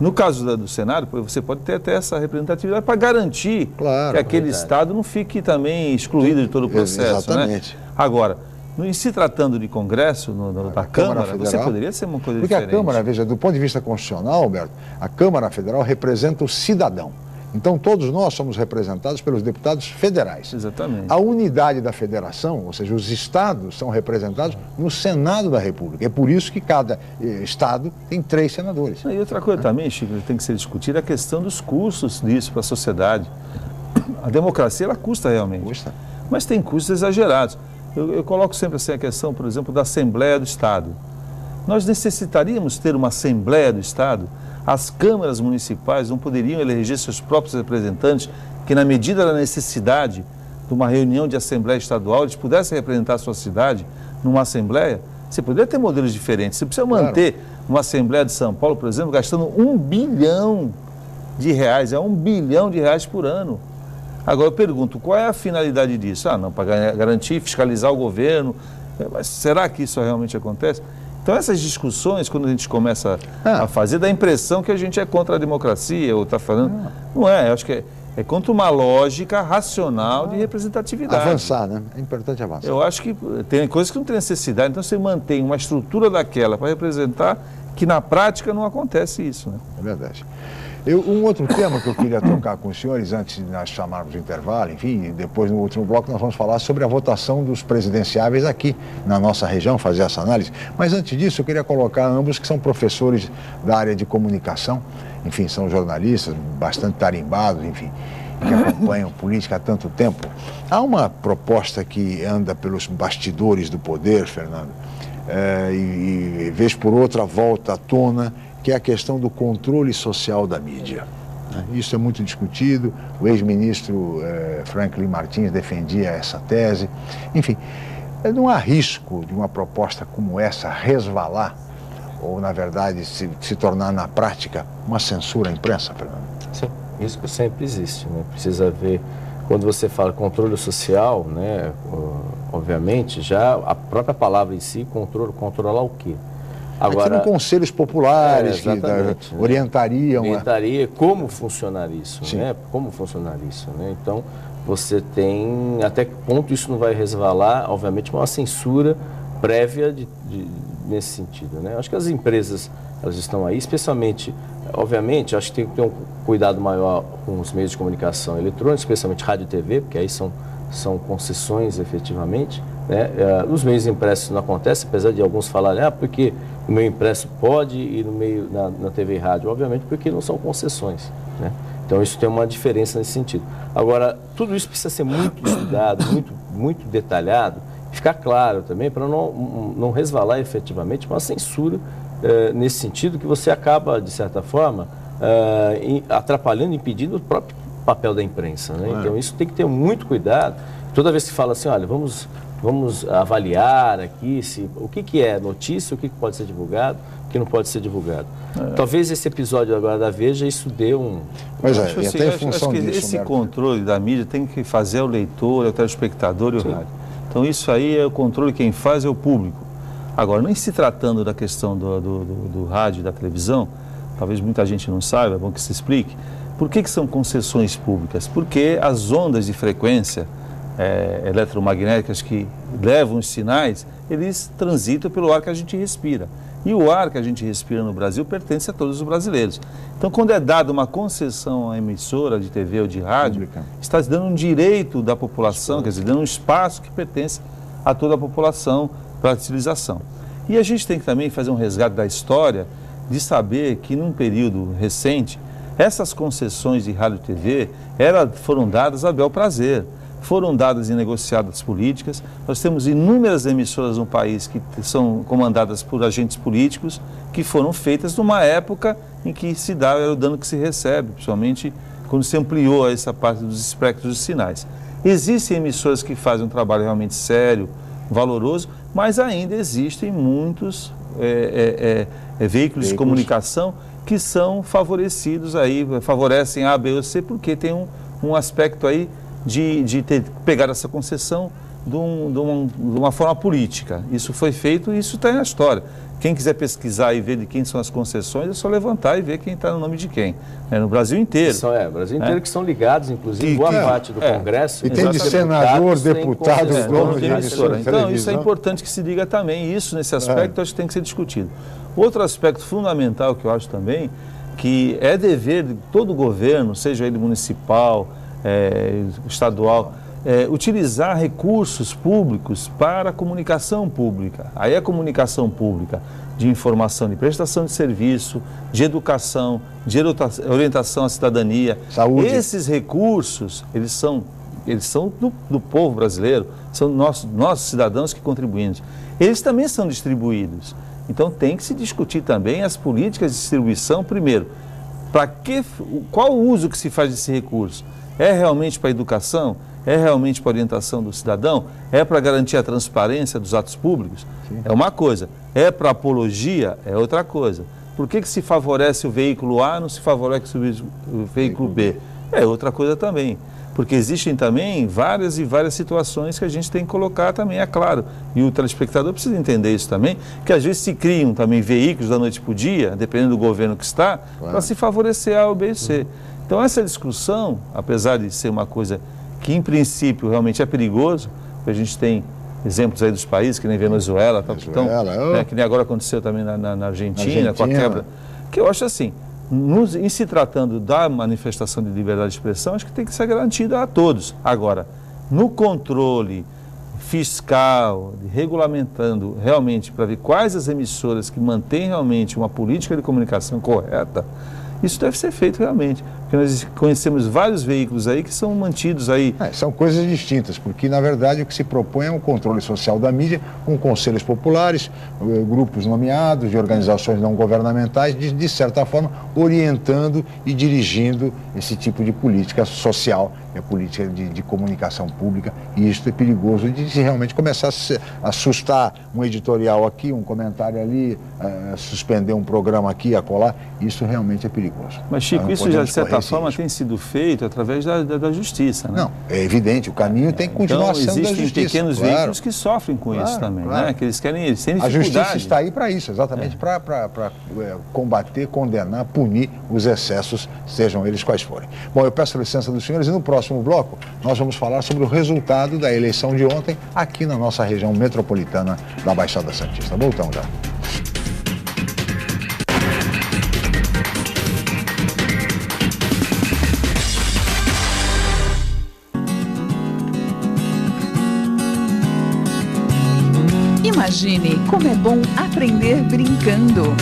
Speaker 7: no caso do Senado, você pode ter até essa representatividade para garantir que aquele estado não fique também excluído de todo o processo. Exatamente. Né? Agora, em se tratando de Congresso, da Câmara Federal, você poderia ser uma coisa diferente.
Speaker 2: Porque a Câmara, veja, do ponto de vista constitucional, Alberto, a Câmara Federal representa o cidadão. Então, todos nós somos representados pelos deputados federais.
Speaker 7: Exatamente.
Speaker 2: A unidade da federação, ou seja, os estados são representados no Senado da República. É por isso que cada estado tem 3 senadores.
Speaker 7: E outra coisa também, Chico, que tem que ser discutida é a questão dos custos disso para a sociedade. A democracia, ela custa realmente.
Speaker 2: Custa.
Speaker 7: Mas tem custos exagerados. Eu coloco sempre assim a questão, por exemplo, da Assembleia do Estado. Nós necessitaríamos ter uma Assembleia do Estado. As câmaras municipais não poderiam eleger seus próprios representantes, que na medida da necessidade de uma reunião de Assembleia Estadual, eles pudessem representar a sua cidade numa Assembleia. Você poderia ter modelos diferentes. Você precisa manter uma Assembleia de São Paulo, por exemplo, gastando R$1 bilhão. É R$1 bilhão por ano. Agora eu pergunto, qual é a finalidade disso? Não, para garantir, fiscalizar o governo. Mas será que isso realmente acontece? Então essas discussões, quando a gente começa a fazer, dá a impressão que a gente é contra a democracia, ou está falando... Não é, eu acho que é contra uma lógica racional de representatividade.
Speaker 2: Avançar, né? É importante avançar.
Speaker 7: Eu acho que tem coisas que não tem necessidade, então você mantém uma estrutura daquela para representar, que na prática não acontece isso, né?
Speaker 2: É verdade. Um outro tema que eu queria tocar com os senhores, antes de nós chamarmos o intervalo, enfim, e depois no último bloco nós vamos falar sobre a votação dos presidenciáveis aqui na nossa região, fazer essa análise. Mas antes disso, eu queria colocar ambos que são professores da área de comunicação, enfim, são jornalistas bastante tarimbados, enfim, que acompanham política há tanto tempo. Há uma proposta que anda pelos bastidores do poder, Fernando, e vez por outra volta à tona, que é a questão do controle social da mídia. Isso é muito discutido, o ex-ministro Franklin Martins defendia essa tese. Enfim, não há risco de uma proposta como essa resvalar, ou na verdade se tornar na prática uma censura à imprensa, Fernando?
Speaker 5: Sim, risco sempre existe, né? Precisa ver, quando você fala controle social, né, obviamente, já a própria palavra em si, controlar o quê?
Speaker 2: Agora, aqui no conselhos populares que orientariam...
Speaker 5: Orientaria como funcionar isso, né? Como funcionar isso, né? Então, você tem... Até que ponto isso não vai resvalar, obviamente, uma censura prévia nesse sentido, né? Acho que as empresas, elas estão aí, especialmente... Obviamente, acho que tem que ter um cuidado maior com os meios de comunicação eletrônicos, especialmente rádio e TV, porque aí são concessões, efetivamente, né? Nos meios impressos não acontece, apesar de alguns falarem, porque no meio impresso pode e no meio na TV e rádio, obviamente, porque não são concessões, né? Então isso tem uma diferença nesse sentido. Agora, tudo isso precisa ser muito estudado, muito detalhado, e ficar claro também, para não resvalar efetivamente uma censura nesse sentido, que você acaba, de certa forma, atrapalhando, impedindo o próprio papel da imprensa, né? Então isso tem que ter muito cuidado. Toda vez que fala assim, olha, vamos avaliar aqui o que é notícia, o que pode ser divulgado, o que não pode ser divulgado. Talvez esse episódio agora da Veja, isso dê um...
Speaker 2: Mas e até em função
Speaker 7: acho que
Speaker 2: disso,
Speaker 7: esse controle da mídia tem que fazer o leitor, o telespectador e o rádio. Então isso aí é o controle, quem faz é o público. Agora, nem se tratando da questão do rádio e da televisão, talvez muita gente não saiba, é bom que se explique, por que são concessões públicas? Porque as ondas de frequência eletromagnéticas que levam os sinais, eles transitam pelo ar que a gente respira. E o ar que a gente respira no Brasil pertence a todos os brasileiros. Então, quando é dada uma concessão à emissora de TV ou de rádio, está dando um direito da população, quer dizer, dando um espaço que pertence a toda a população para a utilização. E a gente tem que também fazer um resgate da história de saber que, num período recente, essas concessões de rádio e TV foram dadas a bel prazer. Foram dadas em negociadas políticas. Nós temos inúmeras emissoras no país que são comandadas por agentes políticos, que foram feitas numa época em que se dá o dano que se recebe, principalmente quando se ampliou essa parte dos espectros dos sinais. Existem emissoras que fazem um trabalho realmente sério, valoroso, mas ainda existem muitos veículos de comunicação que são favorecidos aí, favorecem A, B ou C, porque tem um aspecto aí de ter pegado essa concessão de uma forma política. Isso foi feito e isso está na história. Quem quiser pesquisar e ver de quem são as concessões, é só levantar e ver quem está no nome de quem. No Brasil inteiro.
Speaker 5: O Brasil inteiro que são ligados, inclusive, boa parte do Congresso.
Speaker 2: E tem de senador, deputado, dono de emissora.
Speaker 7: Então, isso é importante que se diga também. Isso, nesse aspecto, acho que tem que ser discutido. Outro aspecto fundamental que eu acho também, que é dever de todo governo, seja ele municipal, estadual, utilizar recursos públicos para a comunicação pública. Aí a comunicação pública de informação, de prestação de serviço, de educação, de orientação à cidadania.
Speaker 2: Saúde.
Speaker 7: Esses recursos, eles são do povo brasileiro, são nossos cidadãos que contribuímos. Eles também são distribuídos. Então tem que se discutir também as políticas de distribuição, primeiro, qual o uso que se faz desse recurso? É realmente para a educação? É realmente para a orientação do cidadão? É para garantir a transparência dos atos públicos? Sim. É uma coisa. É para apologia? É outra coisa. Por que se favorece o veículo A, não se favorece o veículo B? É outra coisa também. Porque existem também várias situações que a gente tem que colocar também, é claro. E o telespectador precisa entender isso também, que às vezes se criam também veículos da noite para o dia, dependendo do governo que está, claro, para se favorecer A ou B e C. Então essa discussão, apesar de ser uma coisa que em princípio realmente é perigoso, porque a gente tem exemplos aí dos países, que nem Venezuela, que nem agora aconteceu também na Argentina, com a quebra, que eu acho assim, em se tratando da manifestação de liberdade de expressão, acho que tem que ser garantida a todos. Agora, no controle fiscal, regulamentando realmente para ver quais as emissoras que mantêm realmente uma política de comunicação correta, isso deve ser feito realmente. Porque nós conhecemos vários veículos aí que são mantidos aí.
Speaker 2: São coisas distintas, porque na verdade o que se propõe é um controle social da mídia, com conselhos populares, grupos nomeados, de organizações não governamentais, de certa forma orientando e dirigindo esse tipo de política social, a política de comunicação pública, e isso é perigoso de se realmente começar a assustar um editorial aqui, um comentário ali, suspender um programa aqui, acolá, isso realmente é perigoso.
Speaker 7: Mas Chico, isso já de certa forma tem sido feito através da justiça, né?
Speaker 2: Não, é evidente, o caminho tem que continuar sendo da justiça.
Speaker 7: Existem pequenos veículos que sofrem com isso também, né? Que eles têm dificuldade.
Speaker 2: A justiça está aí para isso, exatamente para combater, condenar, punir os excessos, sejam eles quais forem. Bom, eu peço a licença dos senhores e no próximo bloco nós vamos falar sobre o resultado da eleição de ontem aqui na nossa região metropolitana da Baixada Santista. Voltamos já.
Speaker 10: Imagine como é bom aprender brincando.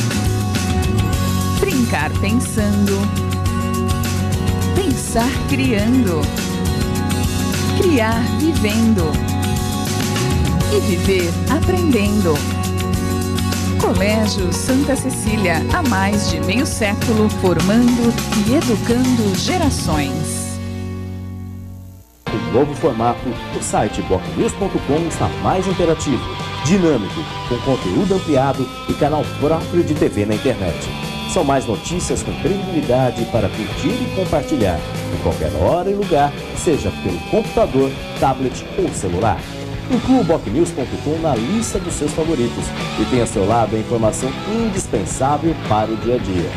Speaker 10: Brincar pensando. Pensar criando. Criar vivendo. E viver aprendendo. Colégio Santa Cecília, há mais de meio século, formando e educando gerações.
Speaker 8: Em novo formato, o site bocnews.com está mais interativo, dinâmico, com conteúdo ampliado e canal próprio de TV na internet. São mais notícias com credibilidade para curtir e compartilhar, em qualquer hora e lugar, seja pelo computador, tablet ou celular. Inclua o bocnews.com na lista dos seus favoritos e tenha ao seu lado a informação indispensável para o dia a dia.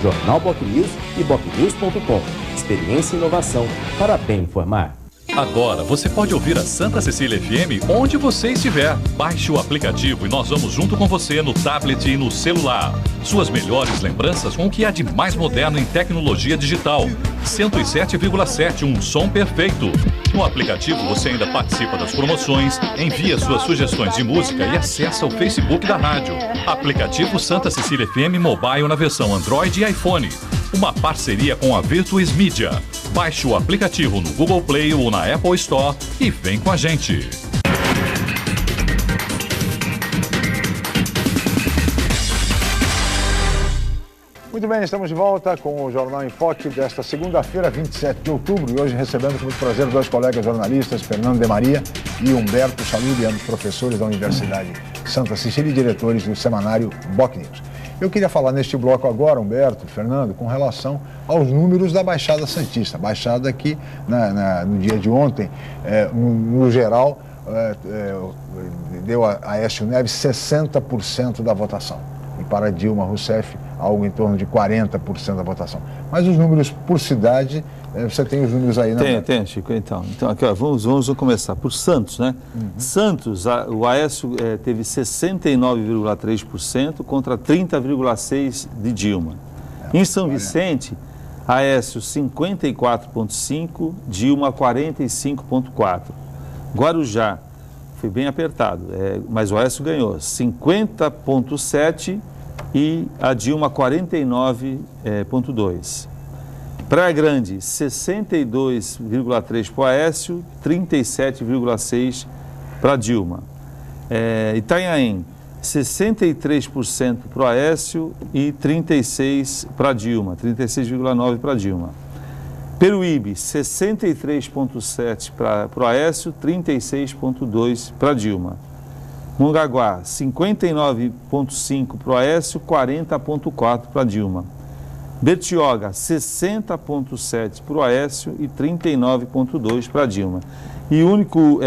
Speaker 8: Jornal Bocnews e bocnews.com. Experiência e inovação para bem informar.
Speaker 6: Agora você pode ouvir a Santa Cecília FM onde você estiver. Baixe o aplicativo e nós vamos junto com você no tablet e no celular. Suas melhores lembranças com o que há de mais moderno em tecnologia digital. 107,7, um som perfeito. No aplicativo você ainda participa das promoções, envia suas sugestões de música e acessa o Facebook da rádio. Aplicativo Santa Cecília FM Mobile na versão Android e iPhone. Uma parceria com a Virtuis Media. Baixe o aplicativo no Google Play ou na Apple Store e vem com a gente.
Speaker 2: Muito bem, estamos de volta com o Jornal em Foque desta segunda-feira, 27 de outubro. E hoje recebemos com muito prazer dois colegas jornalistas, Fernando de Maria e Humberto Salud, ambos professores da Universidade Santa Cecília e diretores do semanário BocNews. Eu queria falar neste bloco agora, Humberto, Fernando, com relação aos números da Baixada Santista. Baixada que, no dia de ontem, no geral, deu a Aécio Neves 60% da votação. E para Dilma Rousseff, algo em torno de 40% da votação. Mas os números por cidade, você tem os números aí, né?
Speaker 7: Tem, Chico. Então aqui, ó, vamos começar por Santos, né? Santos, o Aécio teve 69,3% contra 30,6% de Dilma. Em São Vicente, Aécio 54,5%, Dilma 45,4%. Guarujá, foi bem apertado, mas o Aécio ganhou 50,7% e a Dilma 49,2%. Praia Grande, 62,3% para o Aécio, 37,6% para a Dilma. Itanhaém, 63% para o Aécio e 36% para a Dilma, 36,9% para a Dilma. Peruíbe, 63,7% para o Aécio, 36,2% para a Dilma. Mongaguá, 59,5% para o Aécio, 40,4% para a Dilma. Bertioga, 60,7% para o Aécio e 39,2% para a Dilma. E o único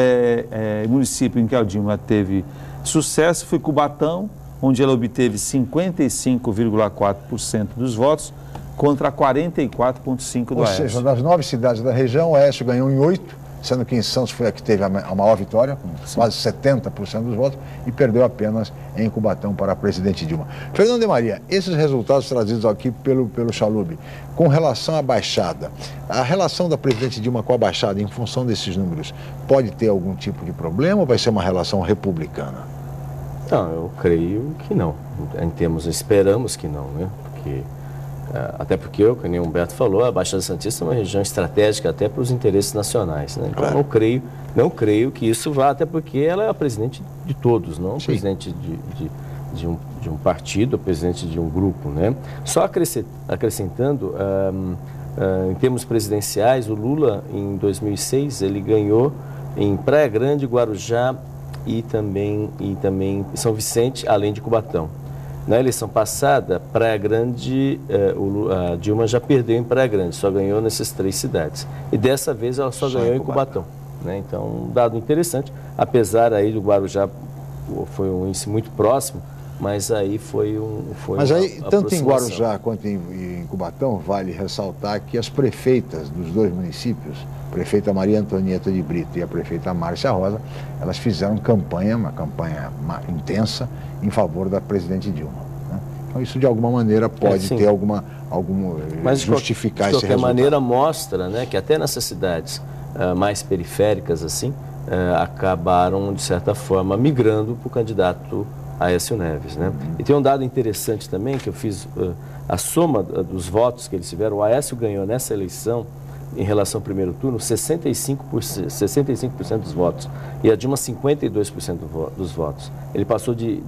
Speaker 7: município em que a Dilma teve sucesso foi Cubatão, onde ela obteve 55,4% dos votos contra 44,5% do Aécio.
Speaker 2: Ou seja, das 9 cidades da região, o Aécio ganhou em 8, sendo que em Santos foi a que teve a maior vitória, com quase 70% dos votos, e perdeu apenas em Cubatão para a presidente Dilma. Fernando de Maria, esses resultados trazidos aqui pelo Chalub, com relação à Baixada, a relação da presidente Dilma com a Baixada, em função desses números, pode ter algum tipo de problema ou vai ser uma relação republicana?
Speaker 5: Não, eu creio que não. Em termos, esperamos que não, né? Até porque, como o Humberto falou, a Baixada Santista é uma região estratégica até para os interesses nacionais, né? Então, claro. não creio que isso vá, até porque ela é a presidente de todos, não a presidente de um partido, a presidente de um grupo, né? Só acrescentando, em termos presidenciais, o Lula, em 2006, ele ganhou em Praia Grande, Guarujá e também São Vicente, além de Cubatão. Na eleição passada, Praia Grande, a Dilma já perdeu em Praia Grande, só ganhou nessas 3 cidades. E dessa vez ela só ganhou em Cubatão. Né? Então, um dado interessante, apesar aí do Guarujá, foi um índice muito próximo, mas aí foi
Speaker 2: Mas aí, tanto em Guarujá quanto em Cubatão, vale ressaltar que as prefeitas dos 2 municípios, a prefeita Maria Antonieta de Brito e a prefeita Márcia Rosa, elas fizeram uma campanha intensa em favor da presidente Dilma. Né? Então isso de alguma maneira pode ter
Speaker 5: mas
Speaker 2: justificar esse resultado.
Speaker 5: De qualquer maneira mostra, né, que até nessas cidades mais periféricas assim, acabaram de certa forma migrando para o candidato Aécio Neves, né? E tem um dado interessante também, que eu fiz a soma dos votos que eles tiveram. O Aécio ganhou nessa eleição, em relação ao primeiro turno, 65% dos votos, e a Dilma 52% dos votos. Ele passou de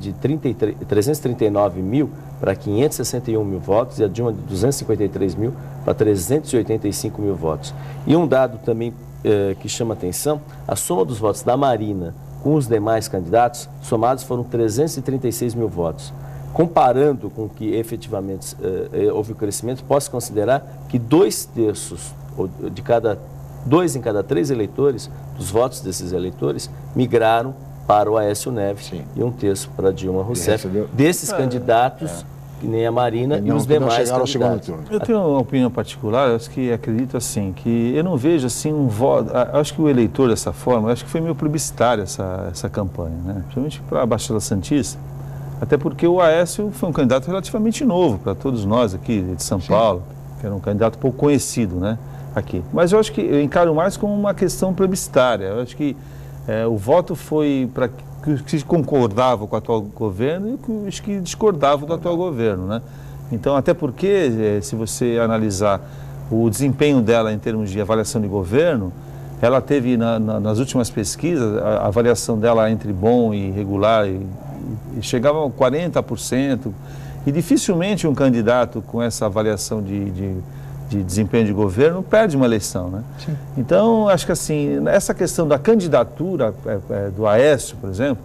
Speaker 5: 339 mil para 561 mil votos, e a Dilma de 253 mil para 385 mil votos. E um dado também que chama atenção, a soma dos votos da Marina com os demais candidatos, somados foram 336 mil votos. Comparando com que efetivamente houve o crescimento, posso considerar que 2/3, dois em cada 3 eleitores, dos votos desses eleitores, migraram para o Aécio Neves. Sim. E 1/3 para Dilma Rousseff. Desses candidatos, que nem a Marina e os demais candidatos.
Speaker 7: Eu tenho uma opinião particular, eu acho que acredito assim, que eu não vejo assim um voto, acho que o eleitor dessa forma, acho que foi meio plebiscitário essa campanha, né? Principalmente para a Baixada Santista, até porque o Aécio foi um candidato relativamente novo para todos nós aqui de São Paulo, que era um candidato pouco conhecido, né? Aqui. Mas eu acho que eu encaro mais como uma questão plebiscitária, eu acho que o voto foi para que concordava com o atual governo e os que discordavam do atual governo, né? Então, até porque, se você analisar o desempenho dela em termos de avaliação de governo, ela teve, nas últimas pesquisas, a avaliação dela entre bom e regular e chegava a 40%, e dificilmente um candidato com essa avaliação de desempenho de governo perde uma eleição, né? Sim. Então, acho que assim, essa questão da candidatura do Aécio, por exemplo,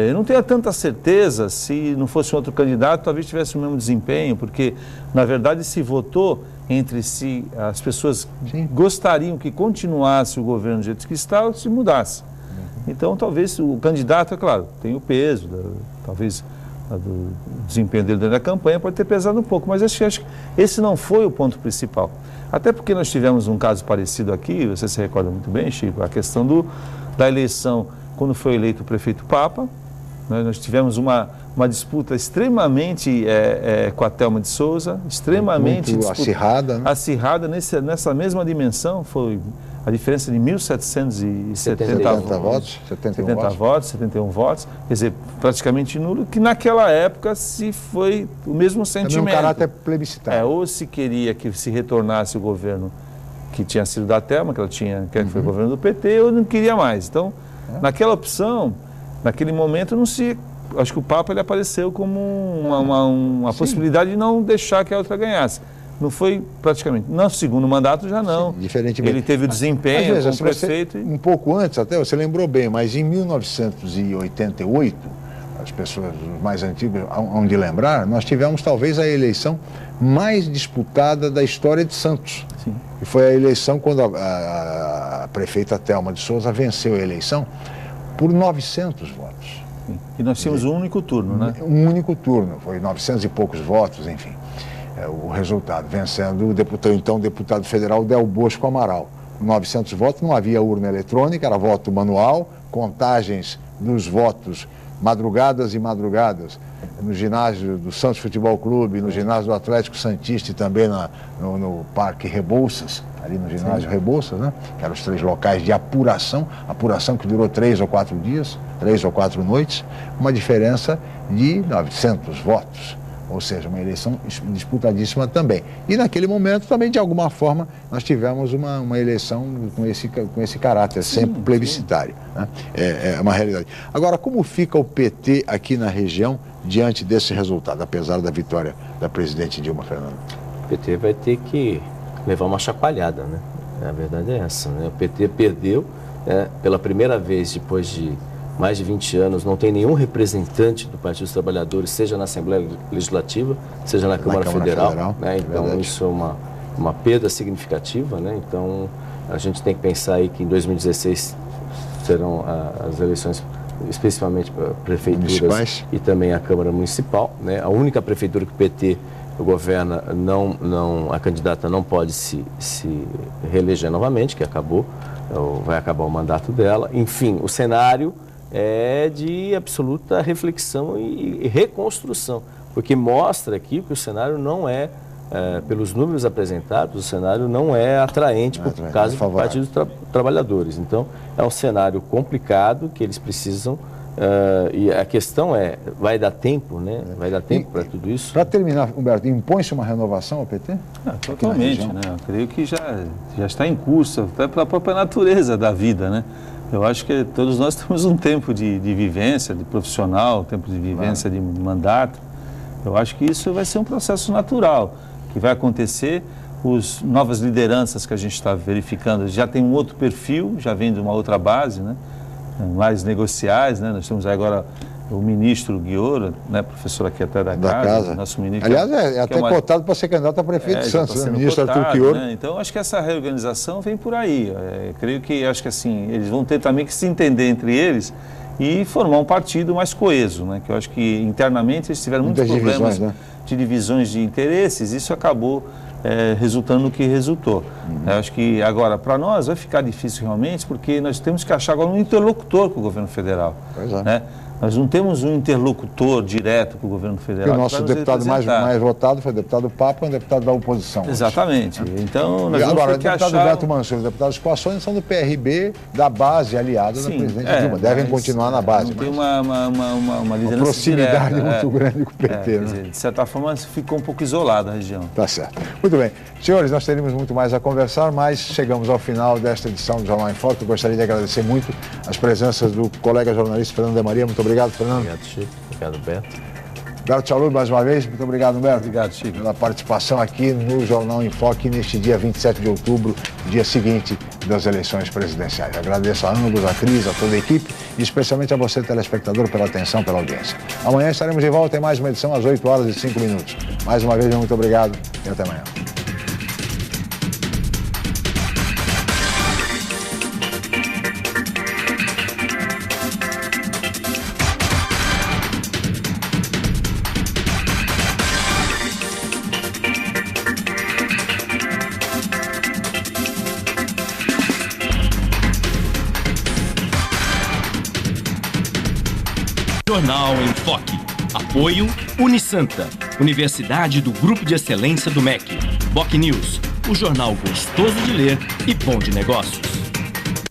Speaker 7: eu não tenho tanta certeza, se não fosse um outro candidato, talvez tivesse o mesmo desempenho, porque, na verdade, se votou entre si, as pessoas gostariam que continuasse o governo do jeito que está ou se mudasse. Então, talvez o candidato, é claro, tem o peso, talvez do desempenho dele dentro da campanha pode ter pesado um pouco, mas acho que esse não foi o ponto principal. Até porque nós tivemos um caso parecido aqui, você se recorda muito bem, Chico, a questão da eleição, quando foi eleito o prefeito Papa, Nós tivemos uma disputa extremamente com a Thelma de Souza, extremamente
Speaker 2: muito acirrada, né?
Speaker 7: Acirrada nessa mesma dimensão, foi a diferença de 1.770
Speaker 2: votos,
Speaker 7: 71 votos, quer dizer, praticamente nulo, que naquela época se foi o mesmo sentimento.
Speaker 2: Também um caráter plebiscitário.
Speaker 7: Ou se queria que se retornasse o governo que tinha sido da Thelma, que foi o governo do PT, ou não queria mais. Então, naquela opção, naquele momento, acho que o Papa ele apareceu como uma possibilidade de não deixar que a outra ganhasse. Não foi praticamente. No segundo mandato já não.
Speaker 2: Sim, diferentemente.
Speaker 7: Ele teve o desempenho como prefeito.
Speaker 2: Um pouco antes até, você lembrou bem, mas em 1988, as pessoas mais antigas hão de lembrar, nós tivemos talvez a eleição mais disputada da história de Santos.
Speaker 7: Sim.
Speaker 2: E foi a eleição quando a prefeita Thelma de Souza venceu a eleição por 900 votos.
Speaker 7: Sim. E nós tínhamos um único turno, né?
Speaker 2: Um único turno, foi 900 e poucos votos, enfim. O resultado, vencendo o deputado federal Del Bosco Amaral. 900 votos, não havia urna eletrônica, era voto manual, contagens dos votos madrugadas e madrugadas no ginásio do Santos Futebol Clube, no ginásio do Atlético Santista e também no Parque Rebouças, ali no ginásio Rebouças, né? Que eram os 3 locais de apuração que durou 3 ou 4 dias, 3 ou 4 noites, uma diferença de 900 votos. Ou seja, uma eleição disputadíssima também. E naquele momento também, de alguma forma, nós tivemos uma eleição com esse caráter, sempre plebiscitário. Né? É uma realidade. Agora, como fica o PT aqui na região diante desse resultado, apesar da vitória da presidente Dilma, Fernando?
Speaker 5: O PT vai ter que levar uma chacoalhada, né? A verdade é essa, né? O PT perdeu, pela primeira vez depois de mais de 20 anos, não tem nenhum representante do Partido dos Trabalhadores, seja na Assembleia Legislativa, seja na Câmara Federal, né? Então isso é uma perda significativa, né? Então a gente tem que pensar aí que em 2016 serão as eleições, especificamente para prefeituras municipais e também a Câmara Municipal, né? A única prefeitura que o PT governa, a candidata não pode se reeleger novamente, que vai acabar o mandato dela. Enfim, o cenário é de absoluta reflexão e reconstrução, porque mostra aqui que o cenário não pelos números apresentados, o cenário não é atraente por causa do Partido dos Trabalhadores. Então, é um cenário complicado que eles precisam, e a questão vai dar tempo, né? Vai dar tempo para tudo isso?
Speaker 2: Para terminar, Humberto, impõe-se uma renovação ao PT?
Speaker 7: Totalmente, né? Eu creio que já está em curso, até pela própria natureza da vida, né? Eu acho que todos nós temos um tempo de vivência, de profissional, tempo de vivência de mandato. Eu acho que isso vai ser um processo natural, que vai acontecer. As novas lideranças que a gente está verificando já tem um outro perfil, já vem de uma outra base, né? Mais negociais, né? Nós temos aí agora o ministro Guiora, né? Professor aqui até da casa. Nosso ministro.
Speaker 2: Aliás, é até cotado para ser candidato a prefeito de Santos, né? Ministro Arthur Guiora.
Speaker 7: Né? Então, acho que essa reorganização vem por aí. Creio que, acho que assim, eles vão ter também que se entender entre eles e formar um partido mais coeso, né? Que eu acho que internamente eles tiveram muitos problemas de divisões de interesses, isso acabou resultando no que resultou. Eu acho que agora, para nós, vai ficar difícil realmente, porque nós temos que achar agora um interlocutor com o governo federal.
Speaker 2: Pois é.
Speaker 7: Né? Nós não temos um interlocutor direto com o governo federal.
Speaker 2: Porque o nosso deputado mais votado foi o deputado Papa, um deputado da oposição.
Speaker 7: Exatamente. Então, nós
Speaker 2: agora, o deputado Beto Mansur e o deputado Spassoni são do PRB, da base aliada da presidente Dilma. Devem continuar na base.
Speaker 7: Tem uma liderança
Speaker 2: proximidade
Speaker 7: direta,
Speaker 2: muito grande com o PT.
Speaker 7: Dizer, de certa forma, ficou um pouco isolada a região.
Speaker 2: Tá certo. Muito bem. Senhores, nós teríamos muito mais a conversar, mas chegamos ao final desta edição do Jornal em Foco. Eu gostaria de agradecer muito as presenças do colega jornalista Fernando de Maria. Muito obrigado, Fernando.
Speaker 5: Obrigado, Chico. Obrigado, Beto.
Speaker 2: Beto Chalup, mais uma vez. Muito obrigado, Humberto.
Speaker 7: Obrigado, Chico.
Speaker 2: Pela participação aqui no Jornal em Foco neste dia 27 de outubro, dia seguinte das eleições presidenciais. Agradeço a ambos, a Cris, a toda a equipe e especialmente a você, telespectador, pela atenção, pela audiência. Amanhã estaremos de volta em mais uma edição às 8h05. Mais uma vez, muito obrigado e até amanhã.
Speaker 1: Jornal em Foque. Apoio Unisanta, Universidade do Grupo de Excelência do MEC. BocNews, o jornal gostoso de ler e bom de negócios.